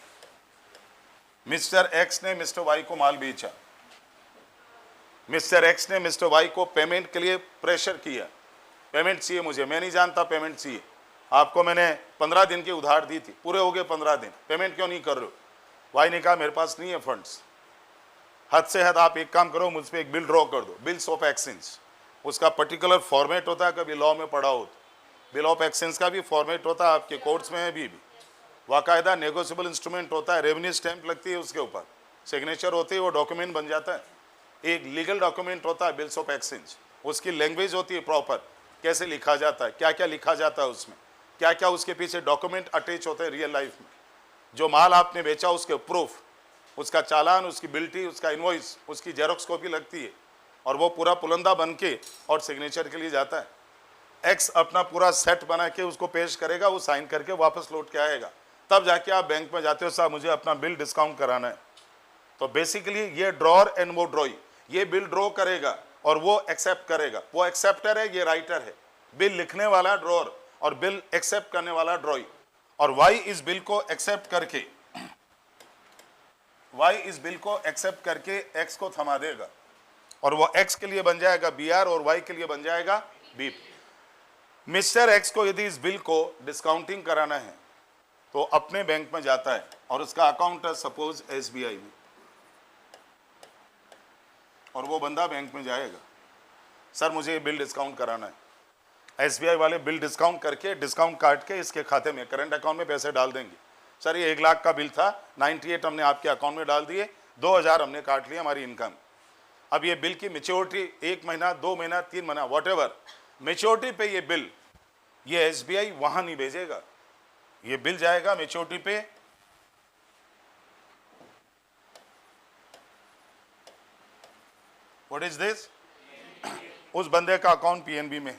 मिस्टर एक्स ने मिस्टर वाई को माल बेचा, मिस्टर एक्स ने मिस्टर वाई को पेमेंट के लिए प्रेशर किया, पेमेंट चाहिए मुझे, मैं नहीं जानता पेमेंट चाहिए, आपको मैंने 15 दिन की उधार दी थी, पूरे हो गए 15 दिन, पेमेंट क्यों नहीं कर रहे हो? वाई ने कहा मेरे पास नहीं है फंड्स। हद से हद आप एक काम करो, मुझ पर एक बिल ड्रॉ कर दो, बिल्स ऑफ एक्सचेंज। उसका पर्टिकुलर फॉर्मेट होता है, कभी लॉ में पढ़ा हो। बिल ऑफ एक्सचेंज का भी फॉर्मेट होता है, आपके कोर्ट्स में है भी बाकायदा नेगोशिएबल इंस्ट्रूमेंट होता है, रेवेन्यू स्टैंप लगती है उसके ऊपर, सिग्नेचर होती है, वो डॉक्यूमेंट बन जाता है। एक लीगल डॉक्यूमेंट होता है बिल्स ऑफ एक्सचेंज, उसकी लैंग्वेज होती है प्रॉपर, कैसे लिखा जाता है, क्या क्या लिखा जाता है उसमें, क्या क्या उसके पीछे डॉक्यूमेंट अटैच होते हैं रियल लाइफ में। जो माल आपने बेचा उसके प्रूफ, उसका चालान, उसकी बिल्टी, उसका इनवॉइस, उसकी जेरोक्स कॉपी लगती है और वो पूरा पुलंदा बन के और सिग्नेचर के लिए जाता है। एक्स अपना पूरा सेट बना के उसको पेश करेगा, वो साइन करके वापस लौट के आएगा, तब जाके आप बैंक में जाते हो, साहब मुझे अपना बिल डिस्काउंट कराना है। तो बेसिकली ये ड्रॉर एंड वो ड्रॉई, ये बिल ड्रॉ करेगा और वो एक्सेप्ट करेगा। वो एक्सेप्टर है, ये राइटर है। बिल लिखने वाला ड्रॉर और बिल एक्सेप्ट करने वाला ड्रॉई। और वाई इस बिल को एक्सेप्ट करके, वाई इस बिल को एक्सेप्ट करके एक्स को थमा देगा और वो एक्स के लिए बन जाएगा बीआर और वाई के लिए बन जाएगा बीप। मिस्टर एक्स को यदि इस बिल को डिस्काउंटिंग कराना है तो अपने बैंक में जाता है और उसका अकाउंट है सपोज एसबीआई में, और वो बंदा बैंक में जाएगा, सर मुझे ये बिल डिस्काउंट कराना है। एसबीआई वाले बिल डिस्काउंट करके, डिस्काउंट काट के इसके खाते में, करंट अकाउंट में पैसे डाल देंगे। सर ये 1 लाख का बिल था, 98 हमने आपके अकाउंट में डाल दिए, 2000 हमने काट लिया हमारी इनकम। अब ये बिल की मेच्योरिटी 1 महीना, 2 महीना, 3 महीना, वॉटेवर मेच्योरिटी पे ये बिल, ये एसबीआई वहां नहीं भेजेगा, ये बिल जाएगा मेच्योरिटी पे व्हाट इज दिस, उस बंदे का अकाउंट पीएनबी में।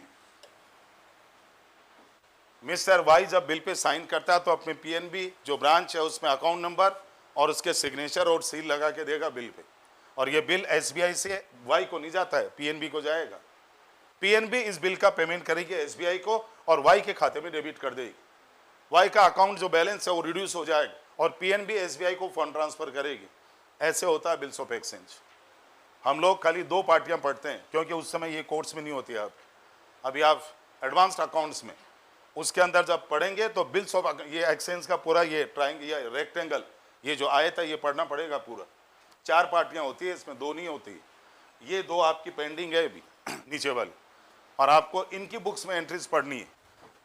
मिस्टर वाई जब बिल पे साइन करता है तो अपने पीएनबी जो ब्रांच है उसमें अकाउंट नंबर और उसके सिग्नेचर और सील लगा के देगा बिल पे, और ये बिल एसबीआई से वाई को नहीं जाता है, पीएनबी को जाएगा। पीएनबी इस बिल का पेमेंट करेगी एसबीआई को और वाई के खाते में डेबिट कर देगी। वाई का अकाउंट जो बैलेंस है वो रिड्यूस हो जाएगा और पीएनबी एसबीआई को फंड ट्रांसफर करेगी। ऐसे होता है बिल्स ऑफ एक्सचेंज। हम लोग खाली 2 पार्टियां पढ़ते हैं क्योंकि उस समय ये कोर्ट्स में नहीं होती है। अभी आप एडवांस्ड अकाउंट्स में उसके अंदर जब पढ़ेंगे तो बिल्स ऑफ ये एक्सचेंज का पूरा ये ट्रायंगल या रेक्टेंगल ये जो आयत है ये पढ़ना पड़ेगा पूरा। 4 पार्टियां होती है, इसमें 2 नहीं होती। ये 2 आपकी पेंडिंग है अभी नीचे वाली, और आपको इनकी बुक्स में एंट्रीज पढ़नी है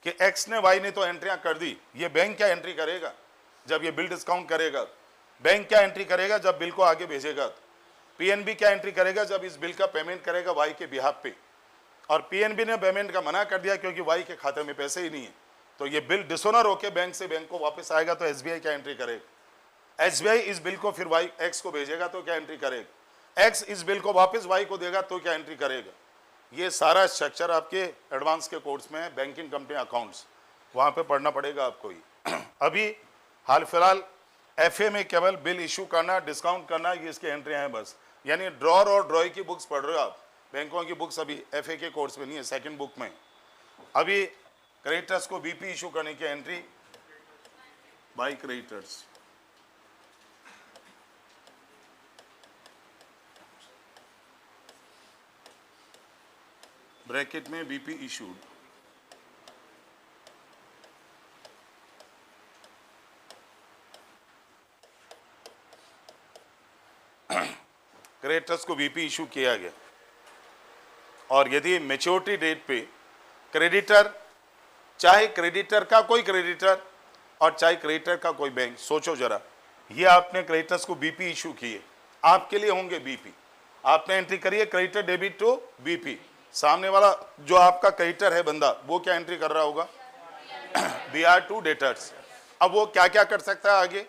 कि एक्स ने वाई ने तो एंट्रियां कर दी, ये बैंक क्या एंट्री करेगा जब ये बिल डिस्काउंट करेगा, बैंक क्या एंट्री करेगा जब बिल को आगे भेजेगा, पीएनबी क्या एंट्री करेगा जब इस बिल का पेमेंट करेगा वाई के बिहाफ पे, और पीएनबी ने पेमेंट का मना कर दिया क्योंकि वाई के खाते में पैसे ही नहीं है, तो ये बिल डिसोनर होकर बैंक से बैंक को वापस आएगा तो एसबीआई क्या एंट्री करेगा। एसबीआई इस बिल को फिर वाई एक्स को भेजेगा तो क्या एंट्री करेगा, एक्स इस बिल को वापस वाई को देगा तो क्या एंट्री करेगा। ये सारा स्ट्रक्चर आपके एडवांस के कोर्स में है, बैंकिंग कंपनी अकाउंट्स, वहाँ पे पढ़ना पड़ेगा आपको ही। अभी हाल फिलहाल एफए में केवल बिल इशू करना, डिस्काउंट करना, ये इसके एंट्रियाँ हैं बस। यानी ड्रॉर और ड्रॉई की बुक्स पढ़ रहे हो आप, बैंकों की बुक्स अभी एफए के कोर्स में नहीं है, सेकंड बुक में। अभी क्रेडिटर्स को बीपी इशू करने की एंट्री बाय क्रेडिटर्स, ब्रैकेट में बीपी इशूड, क्रेडिटर्स को बीपी इशू किया गया, और यदि मैच्योरिटी डेट पे क्रेडिटर, चाहे क्रेडिटर का कोई क्रेडिटर और चाहे क्रेडिटर का कोई बैंक, सोचो जरा, ये आपने क्रेडिटर्स को बीपी इशू किए, आपके लिए होंगे बीपी, आपने एंट्री करी है क्रेडिटर डेबिट टू बीपी, सामने वाला जो आपका क्रेडिटर है बंदा वो क्या एंट्री कर रहा होगा, बीआर टू डेटर्स। अब वो क्या क्या कर सकता है आगे,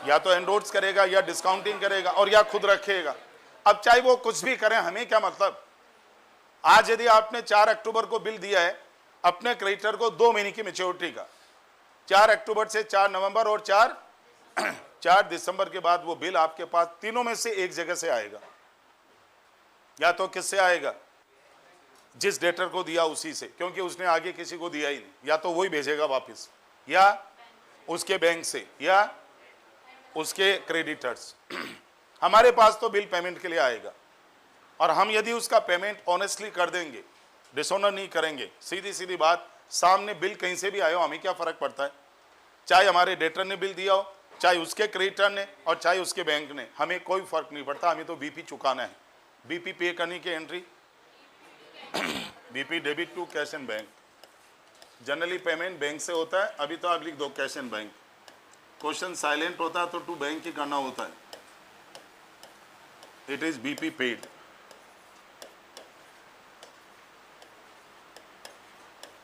या तो एंडोर्स करेगा या डिस्काउंटिंग करेगा और या खुद रखेगा। अब चाहे वो कुछ भी करें, हमें क्या मतलब। आज यदि आपने 4 अक्टूबर को बिल दिया है अपने क्रेडिटर को 2 महीने की मैच्योरिटी का, 4 अक्टूबर से 4 नवंबर और 4 दिसंबर के बाद वो बिल आपके पास तीनों में से एक जगह से आएगा। या तो किससे आएगा, जिस डेटर को दिया उसी से, क्योंकि उसने आगे किसी को दिया ही नहीं, या तो वही भेजेगा वापस, या उसके बैंक से, या उसके क्रेडिटर्स। हमारे पास तो बिल पेमेंट के लिए आएगा, और हम यदि उसका पेमेंट ऑनेस्टली कर देंगे, डिसऑनर नहीं करेंगे, सीधी सीधी बात, सामने बिल कहीं से भी आए हो, हमें क्या फर्क पड़ता है, चाहे हमारे डेटर ने बिल दिया हो, चाहे उसके क्रेडिटर ने और चाहे उसके बैंक ने, हमें कोई फर्क नहीं पड़ता, हमें तो बीपी चुकाना है। बीपी पे करने की entry BP debit to cash and bank, generally payment bank से होता है, अभी तो आप लिख दो cash and bank, question silent होता है तो टू बैंक ही करना होता है, it is BP paid.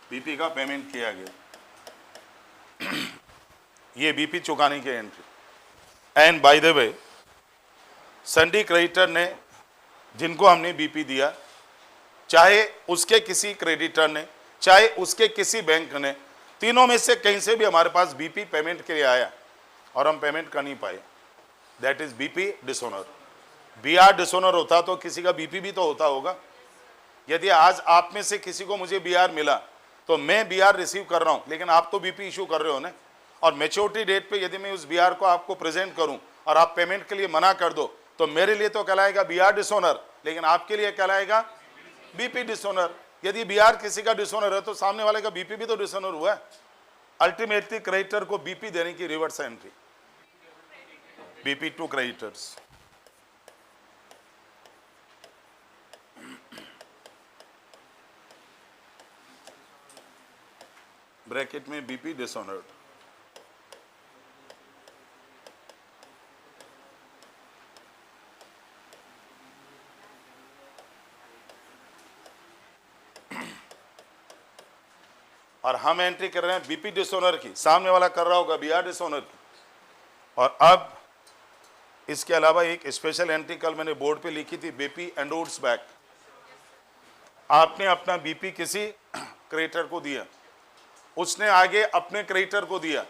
BP का पेमेंट किया गया, ये बीपी चुकाने की entry. And by the way, sundry creditor ने जिनको हमने बीपी दिया, चाहे उसके किसी क्रेडिटर ने चाहे उसके किसी बैंक ने, तीनों में से कहीं से भी हमारे पास बीपी पेमेंट के लिए आया और हम पेमेंट कर नहीं पाए, that is BP dishonour. BR dishonour होता तो किसी का बीपी भी तो होता होगा। यदि आज आप में से किसी को मुझे बीआर मिला तो मैं बीआर रिसीव कर रहा हूं, लेकिन आप तो बीपी इशू कर रहे हो ना, और मैच्योरिटी डेट पे यदि मैं उस बीआर को आपको प्रेजेंट करूं और आप पेमेंट के लिए मना कर दो तो मेरे लिए तो कहलाएगा बीआर डिसऑनर, लेकिन आपके लिए कहलाएगा बीपी डिसऑनर। यदि बीआर किसी का डिसऑनर है तो सामने वाले का बीपी भी तो डिसऑनर हुआ है। अल्टीमेटली क्रेडिटर को बीपी देने की reverse entry, BP to creditors. Bracket में बीपी डिसऑनर्ड, और हम एंट्री कर रहे हैं बीपी डिसोनर की, सामने वाला कर रहा होगा बीआर डिसोनर की। और अब इसके अलावा एक स्पेशल एंट्री कल मैंने बोर्ड पे लिखी थी, बीपी एंडोर्स बैक। आपने अपना बीपी किसी क्रेडिटर को दिया, उसने आगे अपने क्रेडिटर को दिया,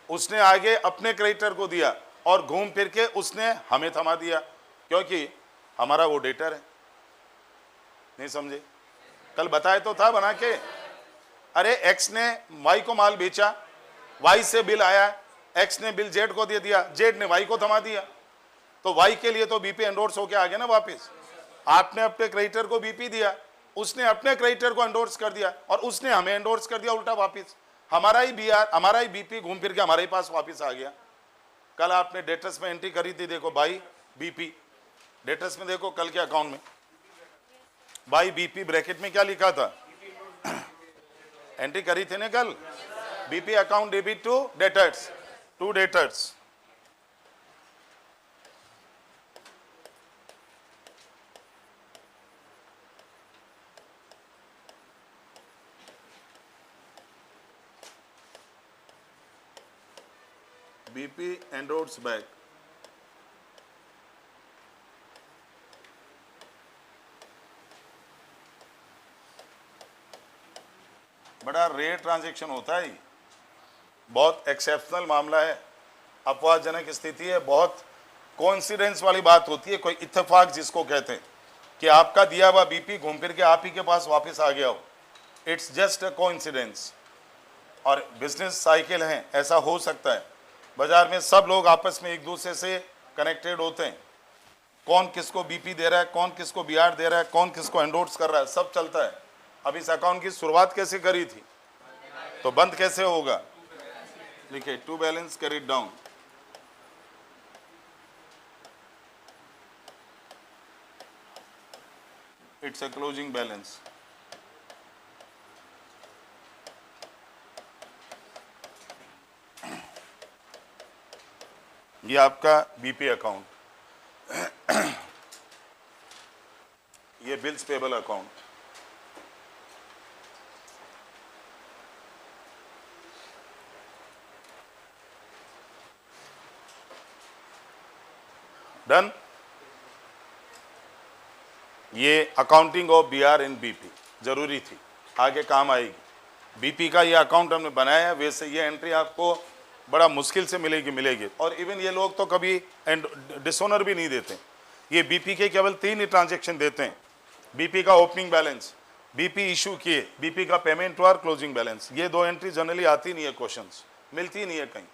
उसने आगे अपने क्रेडिटर को दिया, और घूम फिर के उसने हमें थमा दिया, क्योंकि हमारा वो डेटर है। नहीं समझे? कल बताया तो था बना के। अरे एक्स ने वाई को माल बेचा, वाई से बिल आया, एक्स ने बिल जेड को दे दिया, जेड ने वाई को थमा दिया, तो वाई के लिए तो बीपी एंडोर्स होके आ गया ना वापस। आपने अपने क्रेडिटर को बीपी दिया, उसने अपने क्रेडिटर को एंडोर्स कर दिया, और उसने हमें एंडोर्स कर दिया उल्टा वापस। हमारा ही बीआर, हमारा ही बीपी घूम फिर के हमारे ही पास वापस आ गया। कल आपने डेटर्स में एंट्री करी थी, देखो बाई बीपी, डेटर्स में देखो कल के अकाउंट में बाई बीपी ब्रैकेट में क्या लिखा था, एंट्री करी थी ना कल, BP account debit to debtors, to debtors. BP endorse back, बड़ा रेयर ट्रांजैक्शन होता है, बहुत एक्सेप्शनल मामला है, अपवादजनक स्थिति है, बहुत कोइंसिडेंस वाली बात होती है, कोई इत्तेफाक जिसको कहते हैं कि आपका दिया हुआ बीपी घूम फिर के आप ही के पास वापस आ गया हो। It's just a coincidence. और बिजनेस साइकिल है, ऐसा हो सकता है। बाजार में सब लोग आपस में एक दूसरे से कनेक्टेड होते हैं, कौन किसको बीपी दे रहा है, कौन किसको बीआर दे रहा है, कौन किसको एंडोर्स कर रहा है, सब चलता है। अब इस अकाउंट की शुरुआत कैसे करी थी, तो बंद कैसे होगा, लिखे to balance carried down. It's a closing balance. ये आपका बीपी अकाउंट, ये बिल्स पेबल अकाउंट। डन। ये accounting of BR in BP जरूरी थी, आगे काम आएगी। बीपी का ये अकाउंट हमने बनाया है, वैसे ये एंट्री आपको बड़ा मुश्किल से मिलेगी। और इवन ये लोग तो कभी डिसोनर भी नहीं देते। ये बीपी के केवल 3 ही ट्रांजेक्शन देते हैं, बीपी का ओपनिंग बैलेंस, बीपी इशू किए, बीपी का पेमेंट और क्लोजिंग बैलेंस। ये 2 एंट्री जनरली आती नहीं है, क्वेश्चंस मिलती नहीं है कहीं।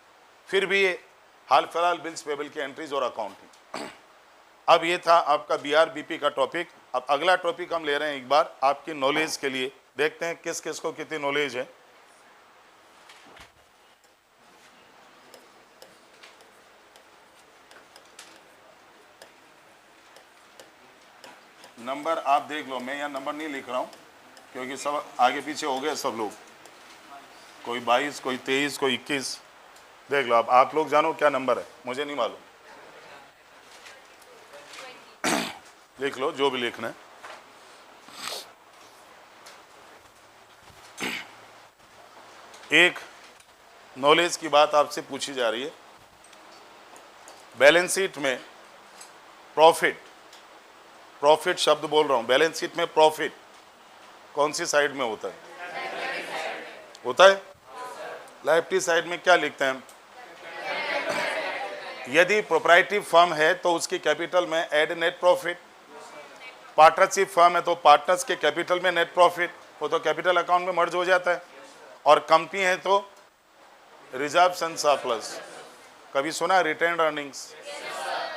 फिर भी ये हाल फिलहाल बिल्स पेबल की एंट्रीज और अकाउंटिंग। अब ये था आपका बीआर बीपी का टॉपिक। अब अगला टॉपिक हम ले रहे हैं एक बार आपकी नॉलेज के लिए, देखते हैं किस किस को कितनी नॉलेज है। नंबर आप देख लो, मैं यहाँ नंबर नहीं लिख रहा हूँ क्योंकि सब आगे पीछे हो गए सब लोग, कोई 22, कोई 23, कोई 21, देख लो। अब आप लोग जानो क्या नंबर है, मुझे नहीं मालूम, लिख लो जो भी लिखना है। एक नॉलेज की बात आपसे पूछी जा रही है, बैलेंस शीट में प्रॉफिट शब्द बोल रहा हूं, बैलेंस शीट में प्रॉफिट कौन सी साइड में होता है? लायबिलिटी साइड में क्या लिखते हैं हम? यदि प्रोप्राइटरी फर्म है तो उसकी कैपिटल में add net profit, partnership firm है तो पार्टनर्स के कैपिटल में नेट प्रॉफिट, वो तो कैपिटल अकाउंट में मर्ज हो जाता है। और कंपनी है तो रिजर्व्स एंड सरप्लस, कभी सुना रिटेन्ड अर्निंग्स?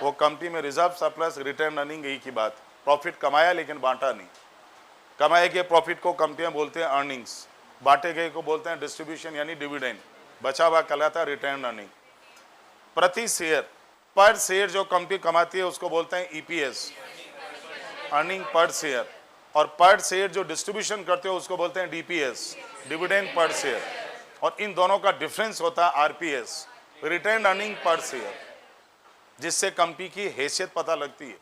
वो कंपनी में रिजर्व सरप्लस रिटेन्ड अर्निंग यही की बात। प्रॉफिट कमाया लेकिन बांटा नहीं। कमाए गए प्रॉफिट को कंपनियां बोलते हैं अर्निंग्स, बांटे गए को बोलते हैं डिस्ट्रीब्यूशन यानी डिविडेंड, बचा हुआ कहलाता है रिटेन्ड अर्निंग। प्रति शेयर, पर शेयर जो कंपनी कमाती है उसको बोलते हैं ईपीएस, अर्निंग पर शेयर। और पर शेयर जो डिस्ट्रीब्यूशन करते हो उसको बोलते हैं डीपीएस, डिविडेंड पर शेयर। और इन दोनों का डिफरेंस होता है RPS, retained earning per share, जिससे कंपनी की हैसियत पता लगती है।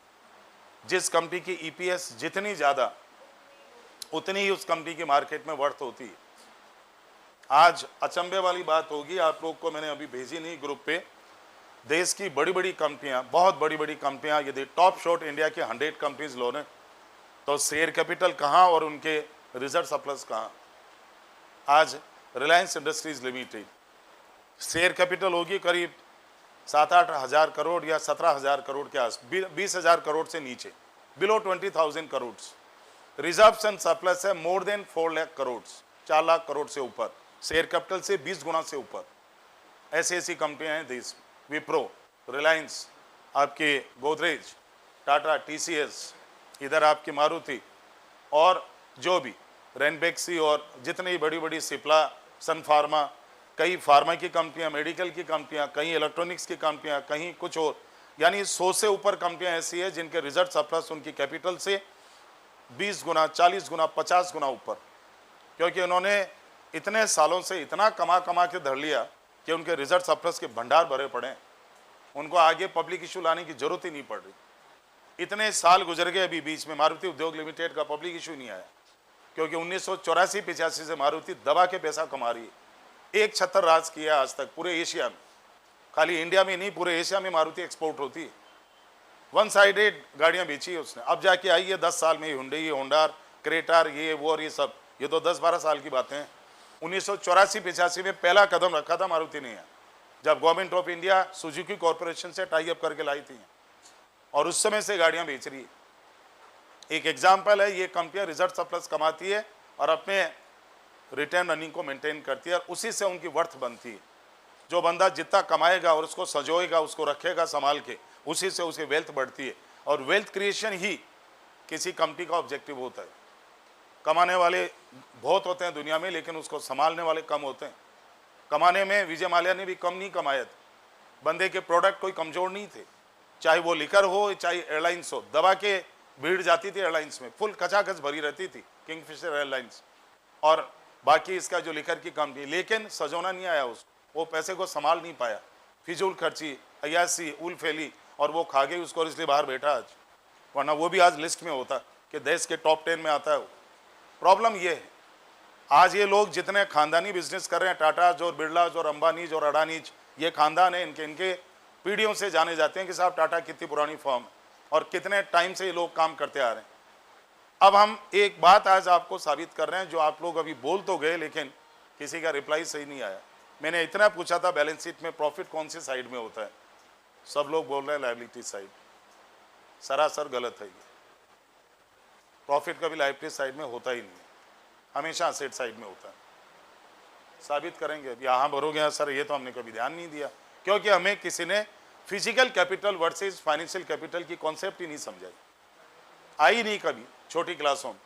जिस कंपनी की ईपीएस जितनी ज़्यादा उतनी ही उस कंपनी की मार्केट में वर्थ होती है। आज अचंभे वाली बात होगी, आप लोग को मैंने अभी भेजी नहीं ग्रुप पे, देश की बड़ी बड़ी कंपनियां, बहुत बड़ी बड़ी कंपनियां, यदि टॉप शॉट इंडिया की 100 कंपनीज लो ने, तो शेयर कैपिटल कहाँ और उनके रिजर्व सरप्लस कहाँ। आज Reliance industries limited share capital होगी करीब 7-8 हज़ार करोड़ या 17,000 करोड़ के आस, 20,000 करोड़ से नीचे, below 20,000 crore. Reserve and surplus है मोर देन 4 लाख करोड़, 4 लाख करोड़ से ऊपर, शेयर कैपिटल से 20 गुना से ऊपर। ऐसी ऐसी कंपनियां हैं देश में, विप्रो, रिलायंस, आपके गोदरेज, टाटा, टीसीएस, इधर आपकी मारुति, और जो भी रेनबेक्सी और जितनी बड़ी बड़ी सिप्ला, सन फार्मा, कई फार्मा की कंपनियां, मेडिकल की कंपनियां, कहीं इलेक्ट्रॉनिक्स की कंपनियां, कहीं कुछ और, यानी 100 से ऊपर कंपनियां ऐसी है जिनके रिजर्व सरप्लस उनकी कैपिटल से 20 गुना, 40 गुना, 50 गुना ऊपर, क्योंकि उन्होंने इतने सालों से इतना कमा कमा के धर लिया कि उनके रिजर्व सरप्लस के भंडार भरे पड़े हैं, उनको आगे पब्लिक इशू लाने की जरूरत ही नहीं पड़ रही। इतने साल गुजर गए, अभी बीच में मारुति उद्योग लिमिटेड का पब्लिक इशू नहीं आया, क्योंकि 1984-85 से मारुति दबा के पैसा कमा रही है। एक छतर राज किया आज तक पूरे एशिया में, खाली इंडिया में नहीं, पूरे एशिया में मारुति एक्सपोर्ट होती है। वन साइडेड गाड़ियां बेची है उसने, अब जाके आई है 10 साल में हुंडई, होंडा, क्रेटा, ये वो और ये सब, ये तो 10-12 साल की बातें हैं। 1984-85 में पहला कदम रखा था मारुति ने, जब government of India Suzuki corporation से टाई अप करके लाई थी, और उस समय से गाड़ियां बेच रही है। एक एग्जाम्पल है, ये कंपनियां रिजर्व सरप्लस कमाती है और अपने रिटर्न अर्निंग को मेंटेन करती है, और उसी से उनकी वर्थ बनती है। जो बंदा जितना कमाएगा और उसको सजोएगा, उसको रखेगा संभाल के, उसी से उसकी वेल्थ बढ़ती है, और वेल्थ क्रिएशन ही किसी कंपनी का ऑब्जेक्टिव होता है। कमाने वाले बहुत होते हैं दुनिया में, लेकिन उसको संभालने वाले कम होते हैं। कमाने में विजय माल्या ने भी कम नहीं कमाया था, बंदे के प्रोडक्ट कोई कमजोर नहीं थे, चाहे वो लिकर हो चाहे एयरलाइंस हो, दबा के भीड़ जाती थी एयरलाइंस में, फुल खचाखच भरी रहती थी किंगफिशर एयरलाइंस और बाकी इसका जो लिकर की कंपनी, लेकिन सजोना नहीं आया उसको, वो पैसे को संभाल नहीं पाया, फिजूल खर्ची, अयासी, उल फैली, और वो खा गई उसको, इसलिए बाहर बैठा आज, वरना वो भी आज लिस्ट में होता कि देश के टॉप 10 में आता है। प्रॉब्लम ये है, आज ये लोग जितने खानदानी बिजनेस कर रहे हैं, टाटा और बिरला और अंबानी और अडानी, ये खानदान है, इनके पीढ़ियों से जाने जाते हैं कि साहब टाटा कितनी पुरानी फर्म है और कितने टाइम से ये लोग काम करते आ रहे हैं। अब हम एक बात आज आपको साबित कर रहे हैं, जो आप लोग अभी बोल तो गए लेकिन किसी का रिप्लाई सही नहीं आया। मैंने इतना पूछा था बैलेंस शीट में प्रॉफिट कौन सी साइड में होता है, सब लोग बोल रहे हैं लायबिलिटी साइड। सरासर गलत है ये, प्रॉफिट कभी लायबिलिटी साइड में होता ही नहीं है, हमेशा असेट साइड में होता है। साबित करेंगे, अब यहाँ भरोगे सर ये तो हमने कभी ध्यान नहीं दिया, क्योंकि हमें किसी ने physical capital versus financial capital की कॉन्सेप्ट ही नहीं समझाई, आई नहीं कभी छोटी क्लासों में।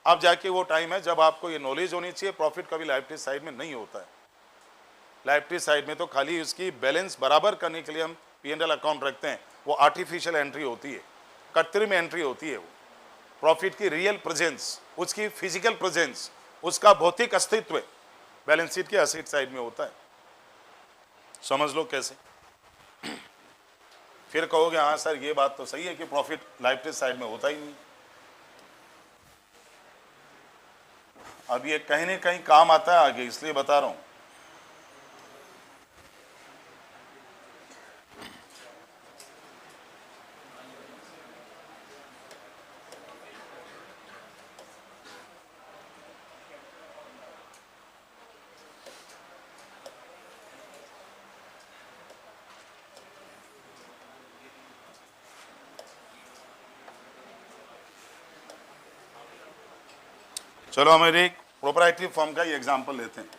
अब जाके वो टाइम है जब आपको ये नॉलेज होनी चाहिए, प्रॉफिट कभी लायबिलिटी साइड में नहीं होता है। लायबिलिटी साइड में तो खाली उसकी बैलेंस बराबर करने के लिए हम P&L अकाउंट रखते हैं, वो आर्टिफिशियल एंट्री होती है, कृत्रिम एंट्री होती है। वो प्रॉफिट की रियल प्रेजेंस, उसकी फिजिकल प्रेजेंस, उसका भौतिक अस्तित्व बैलेंस शीट के एसेट साइड में होता है। समझ लो कैसे। फिर कहोगे हाँ सर ये बात तो सही है कि प्रॉफिट लायबिलिटी साइड में होता ही नहीं। अब ये कहीं ना कहीं काम आता है आगे, इसलिए बता रहा हूं। चलो हम एक प्रोप्राइटरी फर्म का ही एग्जांपल लेते हैं।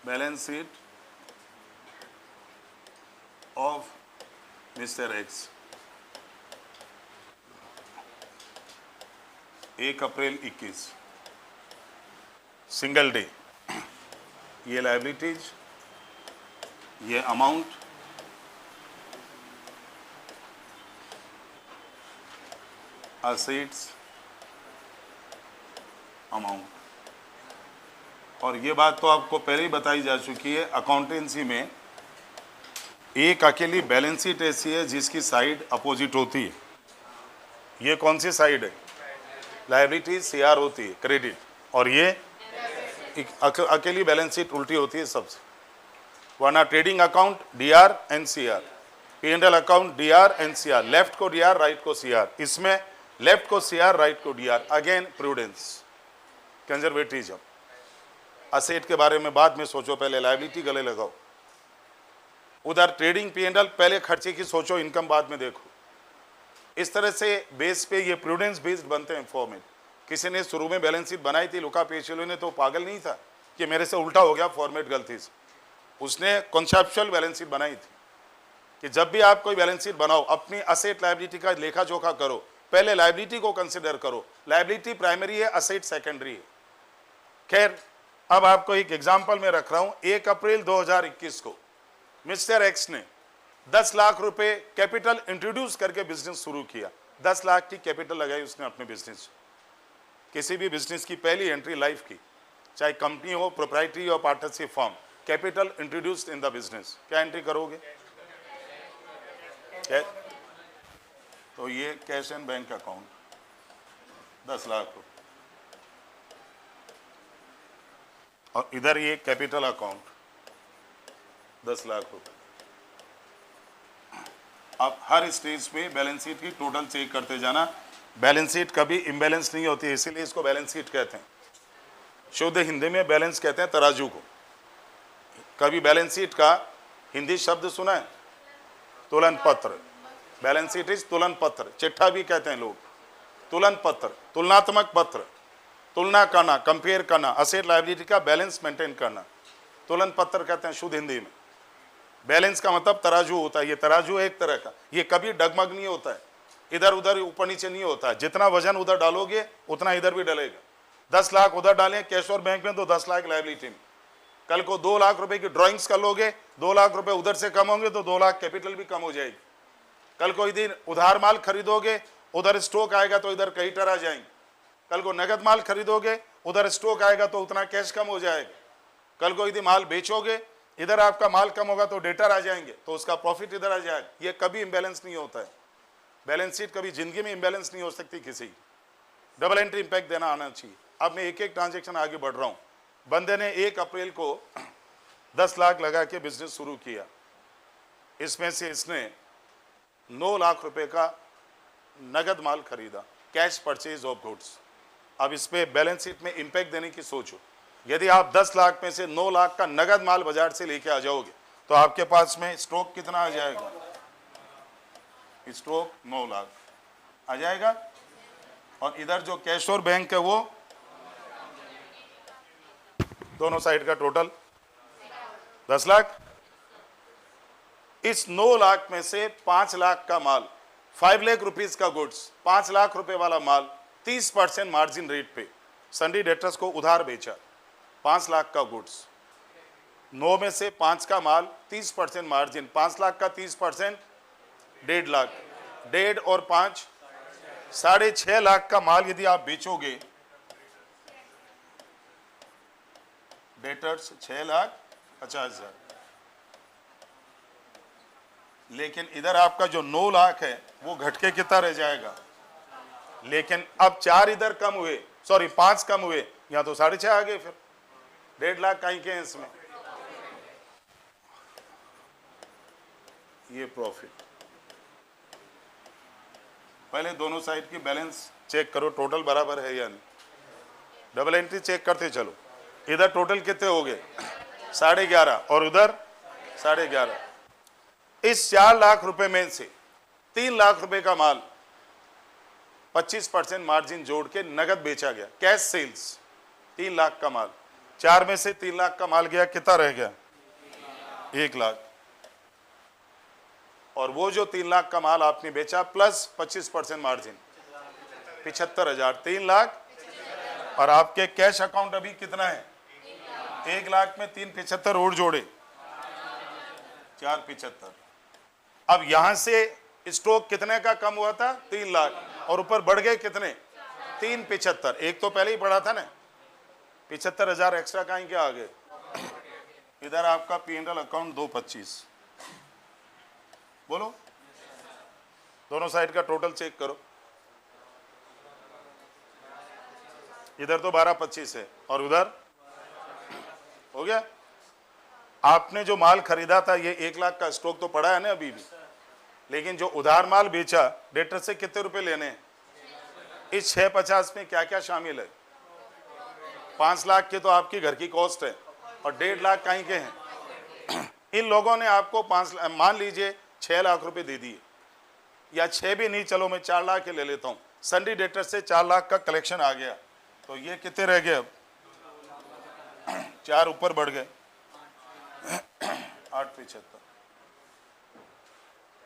Balance sheet of mister x, 1 April 21, single day. ये लायबिलिटीज, ये अमाउंट, असेट्स, अमाउंट। और ये बात तो आपको पहले ही बताई जा चुकी है, अकाउंटेंसी में एक अकेली बैलेंस शीट ऐसी है जिसकी साइड अपोजिट होती है। ये कौन सी साइड है? लायबिलिटी सीआर होती है क्रेडिट, और ये अकेली बैलेंस शीट उल्टी होती है सबसे, वरना trading account DR and CR, P&L account DR and CR, left को डीआर राइट को सीआर, इसमें लेफ्ट को सीआर राइट को DR, again prudence conservatism. Asset के बारे में बाद में सोचो, पहले लायबिलिटी गले लगाओ। उधर ट्रेडिंग P&L पहले खर्चे की सोचो, इनकम बाद में देखो। इस तरह से बेस पे ये प्रूडेंस बेस्ड बनते हैं फॉर्मेट। किसी ने शुरू में बैलेंस शीट बनाई थी, लुका पेशिलो ने, तो पागल नहीं था कि मेरे से उल्टा हो गया फॉर्मेट गलती से। उसने कॉन्सेप्चुअल बैलेंस शीट बनाई थी कि जब भी आप कोई बैलेंस शीट बनाओ, अपनी असेट लायबिलिटी का लेखा जोखा करो, पहले लायबिलिटी को कंसिडर करो। लायबिलिटी प्राइमरी है, असेट सेकेंडरी है। खैर, अब आपको एक एग्जांपल में रख रहा हूं। 1 अप्रैल 2021 को मिस्टर एक्स ने 10 लाख रुपए कैपिटल इंट्रोड्यूस करके बिजनेस शुरू किया। 10 लाख की कैपिटल लगाई उसने अपने बिजनेस। किसी भी बिजनेस की पहली एंट्री लाइफ की, चाहे कंपनी हो, प्रोप्राइटरी और partnership form, capital introduced in the business, क्या एंट्री करोगे? तो ये cash and bank account 10 lakh रुपए, और इधर ये कैपिटल अकाउंट 10 लाख रुपए। अब हर स्टेज पे बैलेंस शीट की टोटल चेक करते जाना। बैलेंस शीट कभी इम्बैलेंस नहीं होती, इसीलिए इसको बैलेंस शीट कहते हैं। शुद्ध हिंदी में बैलेंस कहते हैं तराजू को। कभी बैलेंस शीट का हिंदी शब्द सुना है? तुलन पत्र। बैलेंस शीट इज तुलन पत्र, चिट्ठा भी कहते हैं लोग। तुलन पत्र, तुलनात्मक पत्र, तुलना करना, कंपेयर करना, असेट लायबिलिटी का बैलेंस मेंटेन करना, तुलन पत्र कहते हैं शुद्ध हिंदी में। बैलेंस का मतलब तराजू होता है। ये तराजू एक तरह का, ये कभी डगमग नहीं होता है, इधर उधर ऊपर नीचे नहीं होता है। जितना वजन उधर डालोगे उतना इधर भी डलेगा। 10 लाख उधर डालें कैश और बैंक में तो 10 लाख लायबिलिटी में। कल को 2 लाख रुपए की ड्राइंग्स कर लोगे, 2 लाख रुपए उधर से कम होंगे तो 2 लाख कैपिटल भी कम हो जाएगी। कल को दिन उधार माल खरीदोगे, उधर स्टॉक आएगा तो इधर क्रेडिटर आ जाएंगे। कल को नगद माल खरीदोगे, उधर स्टॉक आएगा तो उतना कैश कम हो जाएगा। कल को यदि माल बेचोगे, इधर आपका माल कम होगा तो डेटर आ जाएंगे, तो उसका प्रॉफिट इधर आ जाएगा। ये कभी इम्बैलेंस नहीं होता है। बैलेंस शीट कभी जिंदगी में इम्बैलेंस नहीं हो सकती किसी। डबल एंट्री इंपैक्ट देना आना चाहिए। अब मैं एक एक ट्रांजेक्शन आगे बढ़ रहा हूँ। बंदे ने 1 अप्रैल को 10 लाख लगा के बिजनेस शुरू किया। इसमें से इसने 9 लाख रुपए का नगद माल खरीदा, कैश परचेज ऑफ गुड्स। अब इस पे बैलेंस शीट में इंपैक्ट देने की सोचो। यदि आप 10 लाख में से 9 लाख का नगद माल बाजार से लेके आ जाओगे तो आपके पास में स्टॉक कितना आ जाएगा? स्टॉक 9 लाख आ जाएगा, और इधर जो कैश और बैंक है वो दोनों साइड का टोटल 10 लाख। इस 9 लाख में से 5 लाख का माल, 5 लाख रुपीज का गुड्स, 5 लाख रुपए वाला माल 30% मार्जिन रेट पे सन्डी डेटर्स को उधार बेचा। 5 लाख का गुड्स, 9 में से 5 का माल, 30% मार्जिन, 5 लाख का 30% 1.5 लाख, 1.5 और 5 6.5 लाख का माल यदि आप बेचोगे, डेटर्स 6,50,000। लेकिन इधर आपका जो 9 लाख है वो घटके कितना रह जाएगा? लेकिन अब 4 इधर कम हुए, सॉरी 5 कम हुए, यहां तो 6.5 आ गए। फिर 1.5 लाख कहीं के हैं इसमें। ये प्रॉफिट। पहले दोनों साइड की बैलेंस चेक करो, टोटल बराबर है या नहीं। डबल एंट्री चेक करते चलो। इधर टोटल कितने हो गए? 11.5, और उधर 11.5। इस 4 लाख रुपए में से 3 लाख रुपए का माल 25% मार्जिन जोड़ के नगद बेचा गया, कैश सेल्स। 3 लाख का माल, 4 में से 3 लाख का माल गया, कितना रह गया? 1 लाख। और वो जो 3 लाख का माल आपने बेचा प्लस 25% मार्जिन, 75,000, 3 लाख। और आपके कैश अकाउंट अभी कितना है? 1 लाख में 3 75 और जोड़े 4 75। अब यहां से स्टॉक कितने का कम हुआ था? 3 लाख, और ऊपर बढ़ गए कितने? 3 75। एक तो पहले ही बढ़ा था ना, 75,000 एक्स्ट्रा कहीं के आ गए। इधर आपका P&L अकाउंट 225। बोलो, दोनों साइड का टोटल चेक करो। इधर तो 12-25 है और उधर हो गया। आपने जो माल खरीदा था ये 1 लाख का स्टॉक तो पड़ा है ना अभी भी, लेकिन जो उधार माल बेचा डेटर से कितने रुपए लेने हैं? इस 650 में क्या क्या शामिल है? 5 लाख के तो आपकी घर की कॉस्ट है और 1.5 लाख कहीं के हैं। इन लोगों ने आपको 5 लाख, मान लीजिए 6 लाख रुपए दे दिए, या 6 भी नहीं, चलो मैं 4 लाख के ले लेता हूँ। सन्डी डेटर से 4 लाख का कलेक्शन आ गया, तो ये कितने रह गए? अब 4 ऊपर बढ़ गए, 875।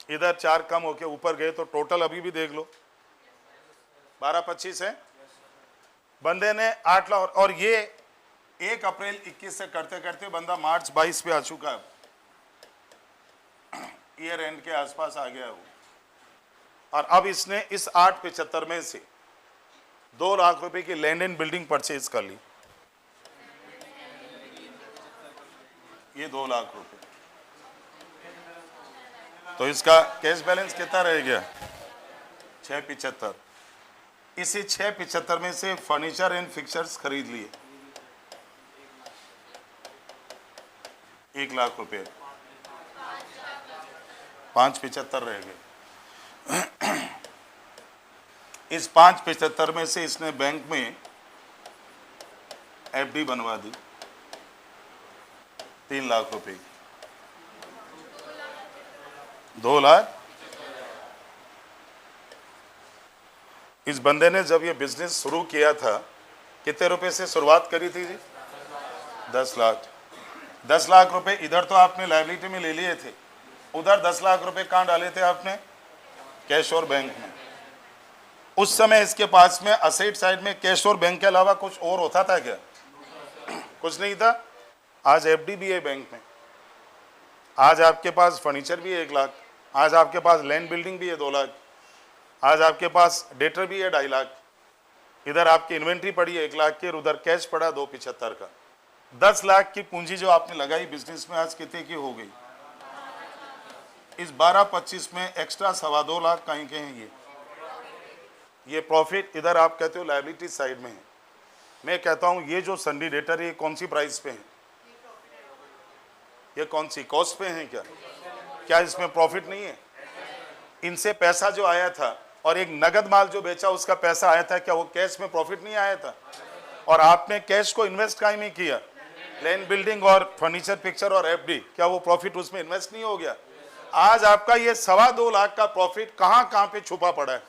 इधर 4 कम होके ऊपर गए, तो टोटल अभी भी देख लो 12-25 है। बंदे ने 8 लाख, और ये 1 अप्रैल 21 से करते करते बंदा मार्च 22 पे आ चुका है, ईयर एंड के आसपास आ गया वो। और अब इसने इस 875 में से 2 लाख रुपए की लैंड एंड बिल्डिंग परचेज कर ली, ये 2 लाख रुपए। तो इसका कैश बैलेंस कितना रह गया? 675। इसी 675 में से फर्नीचर एंड फिक्चर्स खरीद लिए 1 लाख रुपए, 575 रह गए। इस 575 में से इसने बैंक में एफडी बनवा दी 3 लाख रुपए, 2 लाख। इस बंदे ने जब ये बिजनेस शुरू किया था कितने रुपए से शुरुआत करी थी जी? 10 लाख। 10 लाख रुपए इधर तो आपने लायबिलिटी में ले लिए थे, उधर 10 लाख रुपए कहाँ डाले थे आपने? कैश और बैंक में। उस समय इसके पास में असेट साइड में कैश और बैंक के अलावा कुछ और होता था क्या? कुछ नहीं था। आज एफडी भी है बैंक में, आज आपके पास फर्नीचर भी है 1 लाख, आज आपके पास लैंड बिल्डिंग भी है 2 लाख, आज आपके पास डेटर भी है 2.5 लाख, इधर आपकी इन्वेंट्री पड़ी है 1 लाख की, और उधर कैश पड़ा 275 का। 10 लाख की पूंजी जो आपने लगाई बिजनेस में आज कितने की हो गई? इस 12-25 में एक्स्ट्रा 2.25 लाख कहीं के हैं ये प्रॉफिट। इधर आप कहते हो लायबिलिटी साइड में है, मैं कहता हूं ये जो सन्डी डेटर ये कौन सी प्राइस पे है? ये कौन सी कॉस्ट पे है? क्या इसमें प्रॉफिट नहीं है? इनसे पैसा जो आया था और एक नगद माल जो बेचा उसका पैसा आया था, क्या वो कैश में प्रॉफिट नहीं आया था? और आपने कैश को इन्वेस्ट कहीं नहीं किया, लैंड बिल्डिंग और फर्नीचर पिक्चर और एफडी, क्या वो प्रॉफिट उसमें इन्वेस्ट नहीं हो गया? आज आपका ये 2.25 लाख का प्रॉफिट कहां पे छुपा पड़ा है?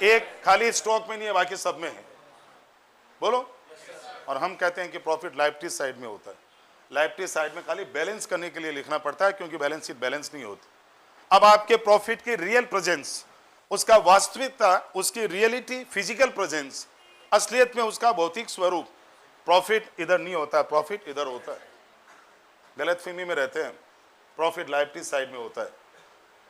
एक खाली स्टॉक में नहीं है, बाकी सब में है। बोलो। और हम कहते हैं कि प्रॉफिट लायबिलिटी साइड में होता है। लायबिलिटी साइड में खाली बैलेंस करने के लिए लिखना पड़ता है, क्योंकि बैलेंस शीट बैलेंस नहीं होती। अब आपके प्रॉफिट की रियल प्रेजेंस, उसका वास्तविकता, उसकी रियलिटी, फिजिकल प्रेजेंस, असलियत में उसका भौतिक स्वरूप, प्रॉफिट इधर नहीं होता है, प्रॉफिट इधर होता है। गलतफहमी में रहते हैं, प्रॉफिट लायबिलिटी साइड में होता है,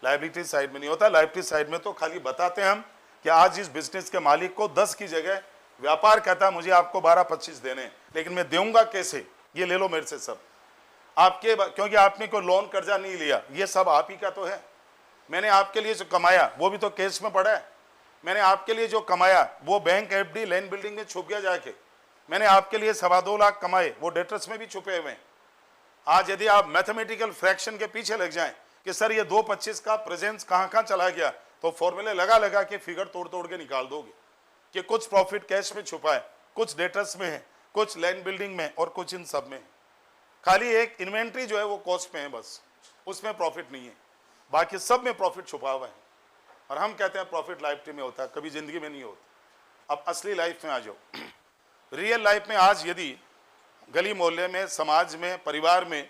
लायबिलिटी साइड में नहीं होता। लायबिलिटी साइड में तो खाली बताते हैं हम कि आज इस बिजनेस के मालिक को 10 की जगह व्यापार कहता है मुझे आपको 12-25 देने, लेकिन मैं दूंगा कैसे? ये ले लो मेरे से सब आपके, क्योंकि आपने कोई लोन कर्जा नहीं लिया, ये सब आप ही का तो है। मैंने आपके लिए जो कमाया वो भी तो केस में पड़ा है। मैंने आपके लिए जो कमाया वो बैंक एफडी लैंड बिल्डिंग में छुप गया जाके। मैंने आपके लिए 2.25 लाख कमाए, वो डेटर्स में भी छुपे हुए हैं। आज यदि आप मैथमेटिकल फ्रैक्शन के पीछे लग जाएं कि सर ये 2.25 का प्रेजेंस कहाँ चला गया, तो फॉर्मूले लगा के फिगर तोड़ के निकाल दोगे कि कुछ प्रॉफिट कैश में छुपा है, कुछ डेटर्स में है, कुछ लैंड बिल्डिंग में और कुछ इन सब में। खाली एक इन्वेंट्री जो है वो कॉस्ट में है, बस उसमें प्रॉफिट नहीं है, बाकी सब में प्रॉफिट छुपा हुआ है। और हम कहते हैं प्रॉफिट लाइफ में होता है, कभी जिंदगी में नहीं होता। अब असली लाइफ में आ जाओ। रियल लाइफ में आज यदि गली मोहल्ले में, समाज में, परिवार में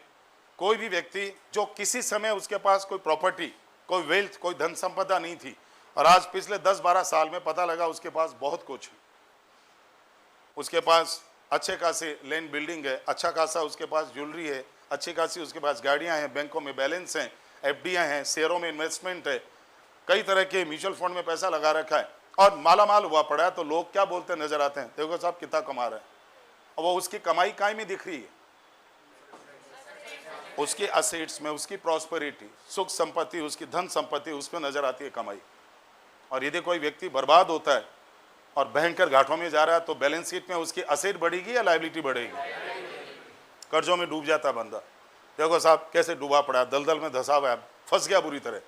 कोई भी व्यक्ति जो किसी समय उसके पास कोई प्रॉपर्टी, कोई वेल्थ, कोई धन संपदा नहीं थी, और आज पिछले 10-12 साल में पता लगा उसके पास बहुत कुछ है, उसके पास अच्छे खासे लैंड बिल्डिंग है, अच्छा खासा उसके पास ज्वेलरी है, अच्छी खासी उसके पास गाड़ियां हैं, बैंकों में बैलेंस हैं, एफडीआं हैं, शेयरों में इन्वेस्टमेंट है, कई तरह के म्यूचुअल फंड में पैसा लगा रखा है और माला माल हुआ पड़ा है, तो लोग क्या बोलते नजर आते हैं, देखो साहब कितना कमा रहा है। और वो उसकी कमाई काय में दिख रही है? उसकी असेट्स में, उसकी प्रॉस्पेरिटी, सुख संपत्ति, उसकी धन संपत्ति, उसमें नजर आती है कमाई। और यदि कोई व्यक्ति बर्बाद होता है और भयंकर घाटों में जा रहा है, तो बैलेंस शीट में उसकी असेट बढ़ेगी या लायबिलिटी बढ़ेगी? कर्जों में डूब जाता बंदा। देखो साहब कैसे डूबा पड़ा, दलदल में धंसा हुआ है, फंस गया बुरी तरह।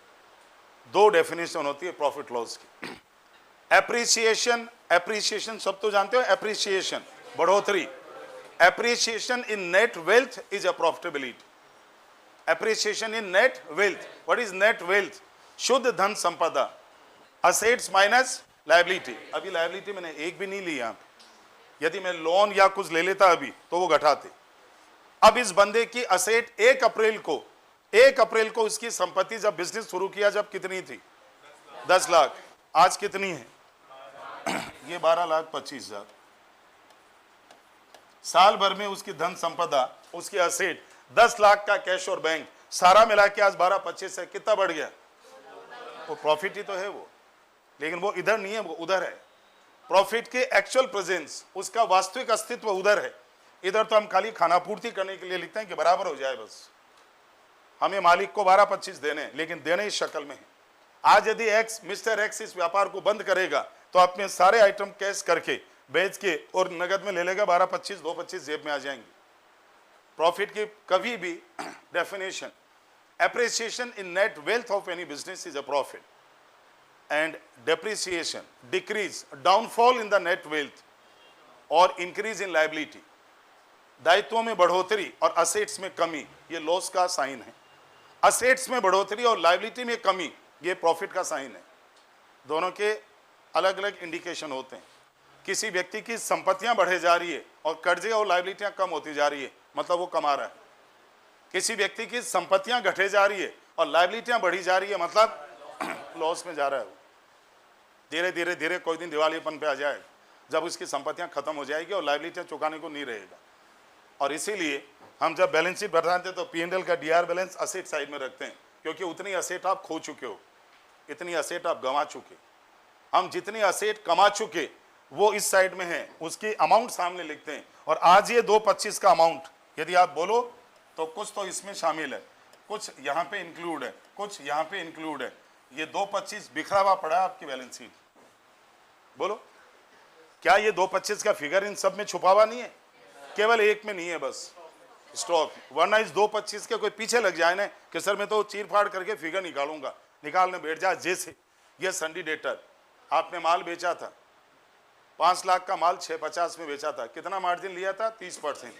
दो डेफिनेशन होती है प्रॉफिट लॉस की। एप्रिसिएशन, एप्रिसिएशन सब तो जानते हो, एप्रिसिएशन बढ़ोतरी। Appreciation in net wealth is a profitability. Appreciation in net wealth, what is net wealth? शुद्ध धन संपदा, असेट्स माइनस लायबिलिटी। अभी लायबिलिटी मैंने एक भी नहीं ली यहाँ पे, यदि मैं लोन या कुछ ले लेता अभी तो वो घटाते। अब इस बंदे की असेट 1 अप्रैल को इसकी संपत्ति जब बिजनेस शुरू किया जब कितनी थी? 10 लाख। आज कितनी है? ये 12,25,000। साल भर में उसकी धन संपदा, उसकी असेट 10 लाख का कैश और बैंक सारा मिला के आज 12,25 है। कितना बढ़ गया? वो प्रॉफिट ही तो है वो, लेकिन वो इधर नहीं है, वो उधर है। प्रॉफिट के एक्चुअल प्रेजेंस, उसका वास्तविक अस्तित्व उधर है। इधर तो हम खाली खाना पूर्ति करने के लिए लिखते हैं कि बराबर हो जाए, बस हमें मालिक को 12,25 देने, लेकिन देने इस शक्ल में है। आज यदि एक्स, मिस्टर एक्स इस व्यापार को बंद करेगा तो अपने सारे आइटम कैश करके बेच के और नगद में ले लेगा, 12,25, 2,25 जेब में आ जाएंगे। प्रॉफिट की कभी भी definition, appreciation in net wealth of any business is a profit, and depreciation, decrease, downfall in the net wealth और इंक्रीज इन लायबिलिटी, दायित्वों में बढ़ोतरी और असेट्स में कमी, ये लॉस का साइन है। असेट्स में बढ़ोतरी और लायबिलिटी में कमी, ये प्रॉफिट का साइन है। दोनों के अलग अलग इंडिकेशन होते हैं। किसी व्यक्ति की संपत्तियां बढ़े जा रही है और कर्जे और लायबिलिटियां कम होती जा रही है, मतलब वो कमा रहा है। किसी व्यक्ति की संपत्तियां घटे जा रही है और लायबिलिटियां बढ़ी जा रही है, मतलब लॉस में जा रहा है वो। धीरे धीरे धीरे कोई दिन दिवालीपन पे आ जाएगा जब उसकी संपत्तियां खत्म हो जाएगी और लायबिलिटियां चुकाने को नहीं रहेगा। और इसीलिए हम जब बैलेंस शीट बनाते हैं तो P&L का DR बैलेंस असेट साइड में रखते हैं, क्योंकि उतनी असेट आप खो चुके हो, इतनी असेट आप गंवा चुके। हम जितनी असेट कमा चुके वो इस साइड में है, उसकी अमाउंट सामने लिखते हैं। और आज ये 2,25 का अमाउंट यदि आप बोलो तो कुछ तो इसमें शामिल है, कुछ यहाँ पे इंक्लूड है, कुछ यहाँ पे इंक्लूड है। ये 2,25 बिखरा हुआ पड़ा है आपकी बैलेंस शीट। बोलो क्या ये 2,25 का फिगर इन सब में छुपा हुआ नहीं है? केवल एक में नहीं है बस, स्टॉक। वरना इस 2,25 के कोई पीछे लग जाए ना कि सर मैं तो चीर फाड़ करके फिगर निकालूंगा, निकालने बैठ जाए। जैसे ये संडी डेटर, आपने माल बेचा था 5 लाख का माल 650 में बेचा था, कितना मार्जिन लिया था? 30%।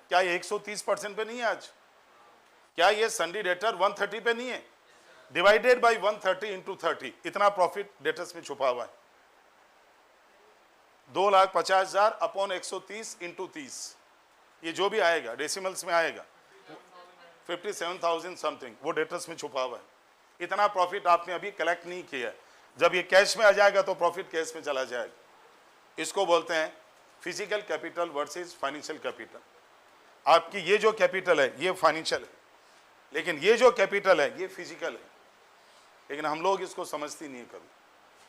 क्या ये 130% पे नहीं है आज? क्या ये संडी डेटर 130 पे नहीं है? डिवाइडेड बाई 130 इंटू 30, इतना प्रॉफिट डेटर्स में छुपा हुआ है। 2,50,000 अपॉन 130 इंटू 30, ये जो भी आएगा डेसिमल्स में आएगा 57,000 समथिंग, वो डेटर्स में छुपा हुआ है। इतना प्रॉफिट आपने अभी कलेक्ट नहीं किया। जब ये कैश में आ जाएगा तो प्रॉफिट कैश में चला जाएगा। इसको बोलते हैं physical capital versus financial capital. आपकी ये जो कैपिटल है ये फाइनेंशियल है, लेकिन ये जो कैपिटल है ये फिजिकल है। लेकिन हम लोग इसको समझती नहीं कभी।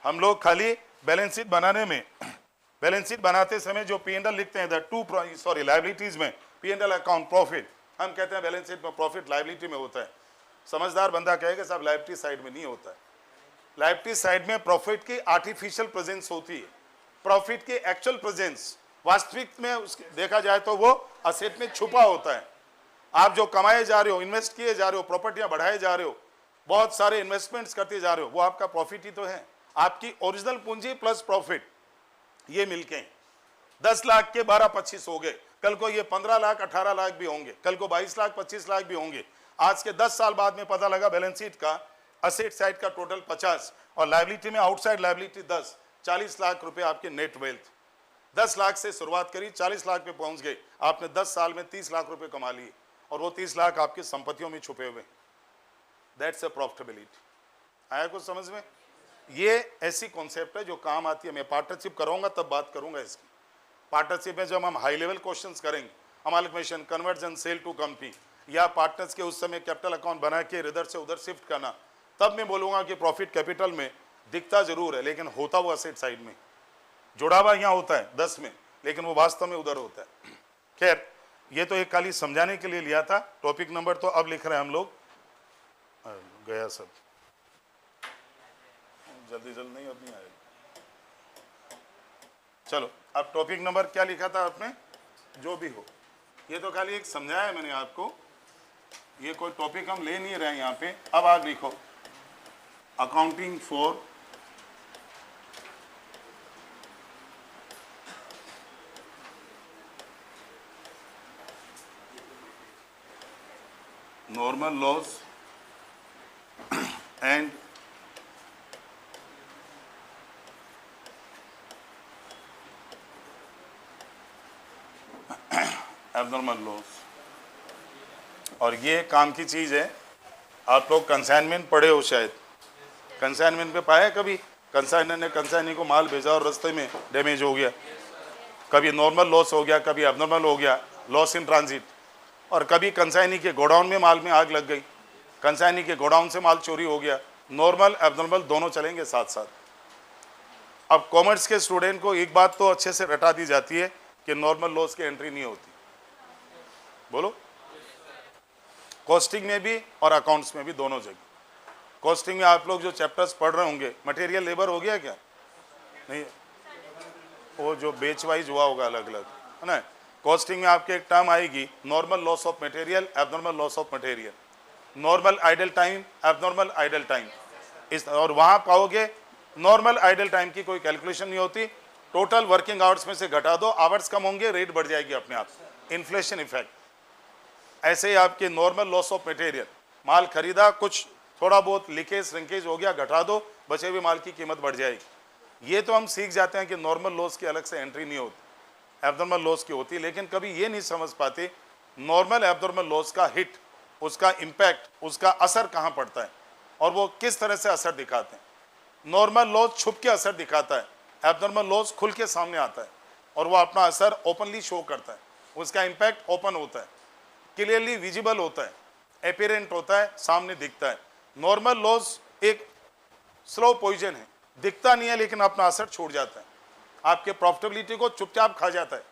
हम लोग खाली बैलेंस शीट बनाने में, बैलेंस शीट बनाते समय जो P&L लिखते हैं लायबिलिटीज में P&L अकाउंट प्रॉफिट, हम कहते हैं बैलेंस शीट में प्रॉफिट लायबिलिटी में होता है। समझदार बंदा कहेगा साहब लायबिलिटी साइड में नहीं होता है। लायबिलिटी साइड में प्रॉफिट की आर्टिफिशियल प्रेजेंस होती है, प्रॉफिट की एक्चुअल प्रेजेंस वास्तविक में उसके देखा जाए तो वो असेट में छुपा होता है। आप जो कमाए जा रहे हो, इन्वेस्ट किए जा रहे हो, प्रॉपर्टियां बढ़ाए जा रहे हो, बहुत सारे इन्वेस्टमेंट्स करते जा रहे हो, वो आपका प्रॉफिट ही तो है। आपकी ओरिजिनल पूंजी प्लस प्रॉफिट ये मिलके 10 लाख के 12-25 हो गए, कल को ये 15 लाख 18 लाख भी होंगे, कल को 22 लाख 25 लाख भी होंगे। आज के 10 साल बाद में पता लगा बैलेंस शीट का असेट साइड का टोटल 50 और लायबिलिटी में आउटसाइड लायबिलिटी 10, 40 लाख रुपए आपके नेट वेल्थ। 10 लाख से शुरुआत करी, 40 लाख पे पहुंच गए। आपने 10 साल में 30 लाख रुपए कमा लिए और वो 30 लाख आपकी संपत्तियों में छुपे हुए। That's a profitability. आया कुछ समझ में? ये ऐसी कॉन्सेप्ट है जो काम आती है। मैं पार्टनरशिप करूंगा तब बात करूंगा इसकी। पार्टनरशिप में जब हम हाई लेवल क्वेश्चंस करेंगे, amalgamation, conversion, sale to company, या पार्टनर्स के उस समय कैपिटल अकाउंट बना के इधर से उधर शिफ्ट करना, तब मैं बोलूँगा कि प्रॉफिट कैपिटल में दिखता जरूर है, लेकिन होता वो असेट साइड में। जुड़ा हुआ यहाँ होता है 10 में, लेकिन वो वास्तव में उधर होता है। खैर, ये तो एक खाली समझाने के लिए लिया था। टॉपिक नंबर तो अब लिख रहे हैं हम लोग। गया सब जल्दी नहीं, अब नहीं आएगा। चलो अब टॉपिक नंबर क्या लिखा था आपने, जो भी हो, ये तो खाली एक समझाया है मैंने आपको, ये कोई टॉपिक हम ले नहीं रहे हैं यहाँ पे। अब आप लिखो accounting for normal loss and abnormal loss. और ये काम की चीज़ है, आप लोग कंसाइनमेंट पढ़े हो शायद, कंसाइनमेंट पे पाया कभी, कंसाइनर ने कंसाइनी को माल भेजा और रास्ते में डैमेज हो गया, कभी नॉर्मल लॉस हो गया, कभी एबनॉर्मल हो गया, लॉस इन ट्रांजिट, और कभी कंसाइनी के गोडाउन में माल में आग लग गई, कंसाइनी के गोडाउन से माल चोरी हो गया। नॉर्मल एबनॉर्मल दोनों चलेंगे साथ साथ। अब कॉमर्स के स्टूडेंट को एक बात तो अच्छे से रटा दी जाती है कि नॉर्मल लॉस की एंट्री नहीं होती, बोलो, कॉस्टिंग में भी और अकाउंट्स में भी, दोनों जगह। कॉस्टिंग में आप लोग जो चैप्टर्स पढ़ रहे होंगे, मटेरियल लेबर हो गया क्या, नहीं, वो जो बेच वाइज हुआ होगा अलग अलग, है ना। कॉस्टिंग में आपके एक टर्म आएगी normal loss of material, abnormal loss of material, normal idle time, abnormal idle time, इस, और वहाँ पाओगे नॉर्मल आइडल टाइम की कोई कैलकुलेशन नहीं होती, टोटल वर्किंग आवर्स में से घटा दो, आवर्स कम होंगे, रेट बढ़ जाएगी अपने आप, इन्फ्लेशन इफेक्ट। ऐसे ही आपके नॉर्मल लॉस ऑफ मटेरियल, माल खरीदा, कुछ थोड़ा बहुत लीकेज श्रिंकेज हो गया, घटा दो, बचे हुए माल की कीमत बढ़ जाएगी। ये तो हम सीख जाते हैं कि नॉर्मल लॉस की अलग से एंट्री नहीं होती, एबनॉर्मल लॉस की होती है, लेकिन कभी ये नहीं समझ पाते नॉर्मल एबनॉर्मल लॉस का हिट, उसका इम्पैक्ट, उसका असर कहाँ पड़ता है और वो किस तरह से असर दिखाते हैं। नॉर्मल लॉस छुप के असर दिखाता है, एबनॉर्मल लॉस खुल के सामने आता है और वो अपना असर ओपनली शो करता है, उसका इम्पैक्ट ओपन होता है, क्लियरली विजिबल होता है, एपिरेंट होता है, सामने दिखता है। नॉर्मल लॉस एक स्लो पॉइजन है, दिखता नहीं है लेकिन अपना असर छोड़ जाता है, आपके प्रॉफिटेबिलिटी को चुपचाप खा जाता है,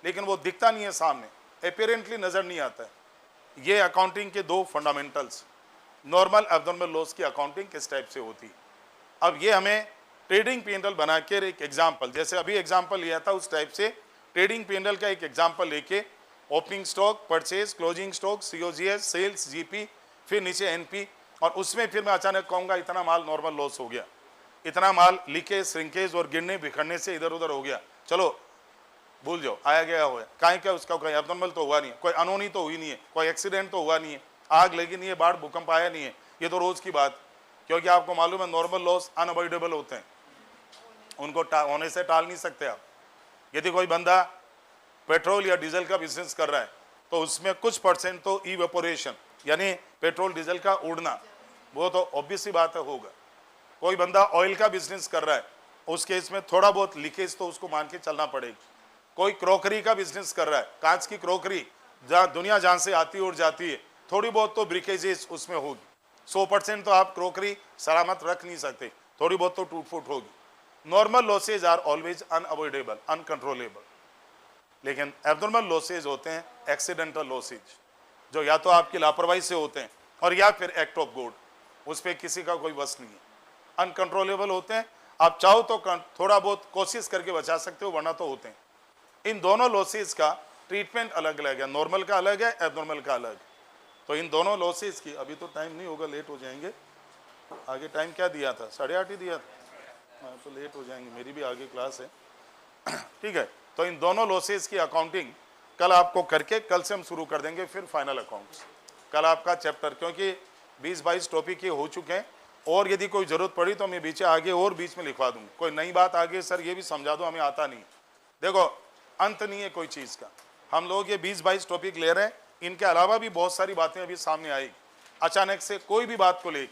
लेकिन वो दिखता नहीं है सामने, एपिरेंटली नजर नहीं आता है। ये अकाउंटिंग के दो फंडामेंटल्स, नॉर्मल एबनॉर्मल लॉस की अकाउंटिंग किस टाइप से होती है। अब ये हमें ट्रेडिंग P&L बना के एक एग्जाम्पल, जैसे अभी एग्जाम्पल लिया था उस टाइप से ट्रेडिंग P&L का एक एग्जाम्पल लेके, opening stock, purchase, closing stock, COGS, sales, GP, फिर नीचे NP, और उसमें फिर मैं अचानक कहूँगा इतना माल नॉर्मल लॉस हो गया, इतना माल लीकेज श्रिंकेज और गिरने बिखरने से इधर उधर हो गया, चलो भूल जाओ, आया गया हुआ है, काहे क्या उसका कोई एबनॉर्मल तो हुआ नहीं है, कोई अनहोनी तो हुई नहीं है, कोई एक्सीडेंट तो हुआ नहीं है, आग लगी नहीं है, बाढ़ भूकंप आया नहीं है, ये तो रोज की बात, क्योंकि आपको मालूम है नॉर्मल लॉस अनअवॉइडेबल होते हैं, उनको होने से टाल नहीं सकते आप। यदि कोई बंदा पेट्रोल या डीजल का बिजनेस कर रहा है तो उसमें कुछ परसेंट तो इवेपोरेशन यानी पेट्रोल डीजल का उड़ना, वो तो ऑब्वियस सी बात है होगा। कोई बंदा ऑयल का बिजनेस कर रहा है, उस केस में थोड़ा बहुत लीकेज तो उसको मान के चलना पड़ेगी। कोई क्रोकरी का बिजनेस कर रहा है, कांच की क्रोकरी जहाँ दुनिया जहाँ से आती और जाती है, थोड़ी बहुत तो ब्रिकेजेस उसमें होगी, 100% तो आप क्रोकरी सलामत रख नहीं सकते, थोड़ी बहुत तो टूट फूट होगी। Normal losses are always unavoidable, uncontrollable, लेकिन एब्नॉर्मल लॉसेज होते हैं एक्सीडेंटल लॉसेज, जो या तो आपकी लापरवाही से होते हैं और या फिर एक्ट ऑफ गॉड, उस पर किसी का कोई वश नहीं है, अनकंट्रोलेबल होते हैं। आप चाहो तो थोड़ा बहुत कोशिश करके बचा सकते हो, वरना तो होते हैं। इन दोनों लॉसेज का ट्रीटमेंट अलग अलग है, नॉर्मल का अलग है, एब्नॉर्मल का अलग है। तो इन दोनों लॉसेज की, अभी तो टाइम नहीं होगा, लेट हो जाएंगे, आगे टाइम क्या दिया था, 8:30 ही दिया था, हाँ तो लेट हो जाएंगे, मेरी भी आगे क्लास है, ठीक है। तो इन दोनों लॉसेज की अकाउंटिंग कल आपको करके, कल से हम शुरू कर देंगे फिर फाइनल अकाउंट्स। कल आपका चैप्टर, क्योंकि 20-22 टॉपिक ये हो चुके हैं, और यदि कोई ज़रूरत पड़ी तो मैं बीच आगे और बीच में लिखवा दूँगा, कोई नई बात आगे सर ये भी समझा दो, हमें आता नहीं। देखो अंत नहीं है कोई चीज़ का, हम लोग ये 20-22 टॉपिक ले रहे हैं, इनके अलावा भी बहुत सारी बातें अभी सामने आएगी, अचानक से कोई भी बात को ले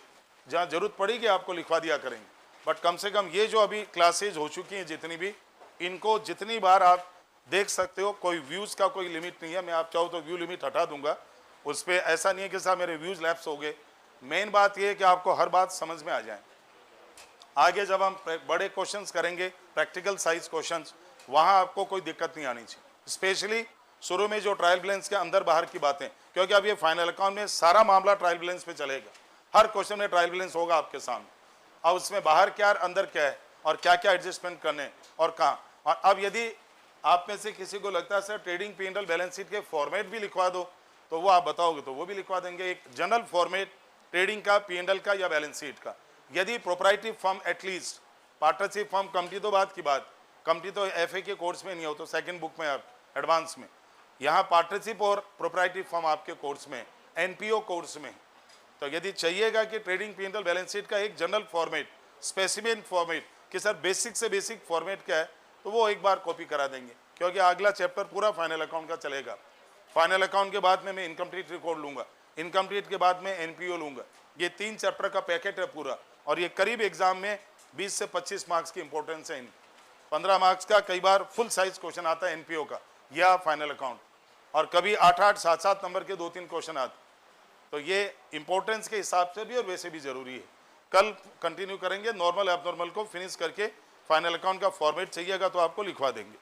जहाँ ज़रूरत पड़ेगी आपको लिखवा दिया करेंगे। बट कम से कम ये जो अभी क्लासेज हो चुकी हैं जितनी भी, इनको जितनी बार आप देख सकते हो, कोई व्यूज़ का कोई लिमिट नहीं है, मैं आप चाहो तो व्यू लिमिट हटा दूंगा, उस पर ऐसा नहीं है कि साहब मेरे व्यूज़ लैप्स हो गए। मेन बात ये है कि आपको हर बात समझ में आ जाए। आगे जब हम बड़े क्वेश्चंस करेंगे, प्रैक्टिकल साइज क्वेश्चंस, वहाँ आपको कोई दिक्कत नहीं आनी चाहिए। स्पेशली शुरू में जो ट्रायल बैलेंस के अंदर बाहर की बातें, क्योंकि अब ये फाइनल अकाउंट में सारा मामला ट्रायल बैलेंस पे चलेगा, हर क्वेश्चन में ट्रायल बैलेंस होगा आपके सामने, अब उसमें बाहर क्या और अंदर क्या है और क्या क्या एडजस्टमेंट करने और कहाँ, और अब यदि आप में से किसी को लगता है sir trading P&L balance sheet के फॉर्मेट भी लिखवा दो, तो वो आप बताओगे तो वो भी लिखवा देंगे, एक जनरल फॉर्मेट ट्रेडिंग का, P&L का या बैलेंस शीट का। यदि proprietary firm at least, partnership firm company तो बात की बात, कंपनी तो FA के कोर्स में नहीं हो तो सेकंड बुक में आप एडवांस में, यहाँ पार्टनरशिप और प्रोप्राइटरी फर्म आपके कोर्स में, NPO कोर्स में। तो यदि चाहिएगा कि ट्रेडिंग P&L बैलेंस शीट का एक जनरल फॉर्मेट, स्पेसिफिक फॉर्मेट कि सर बेसिक से बेसिक फॉर्मेट क्या है, तो वो एक बार कॉपी करा देंगे, क्योंकि अगला चैप्टर पूरा फाइनल अकाउंट का चलेगा। फाइनल अकाउंट के बाद में मैं इनकम्प्लीट रिकॉर्ड लूंगा, इनकम्प्लीट के बाद में NPO लूंगा। ये 3 चैप्टर का पैकेट है पूरा, और ये करीब एग्जाम में 20 से 25 मार्क्स की इंपॉर्टेंस है। 15 मार्क्स का कई बार फुल साइज क्वेश्चन आता है NPO का या फाइनल अकाउंट, और कभी 8-8, 7-7 नंबर के 2-3 क्वेश्चन आते। तो ये इंपॉर्टेंस के हिसाब से भी और वैसे भी जरूरी है। कल कंटिन्यू करेंगे, नॉर्मल एबनॉर्मल को फिनिश करके फाइनल अकाउंट का फॉर्मेट चाहिएगा तो आपको लिखवा देंगे।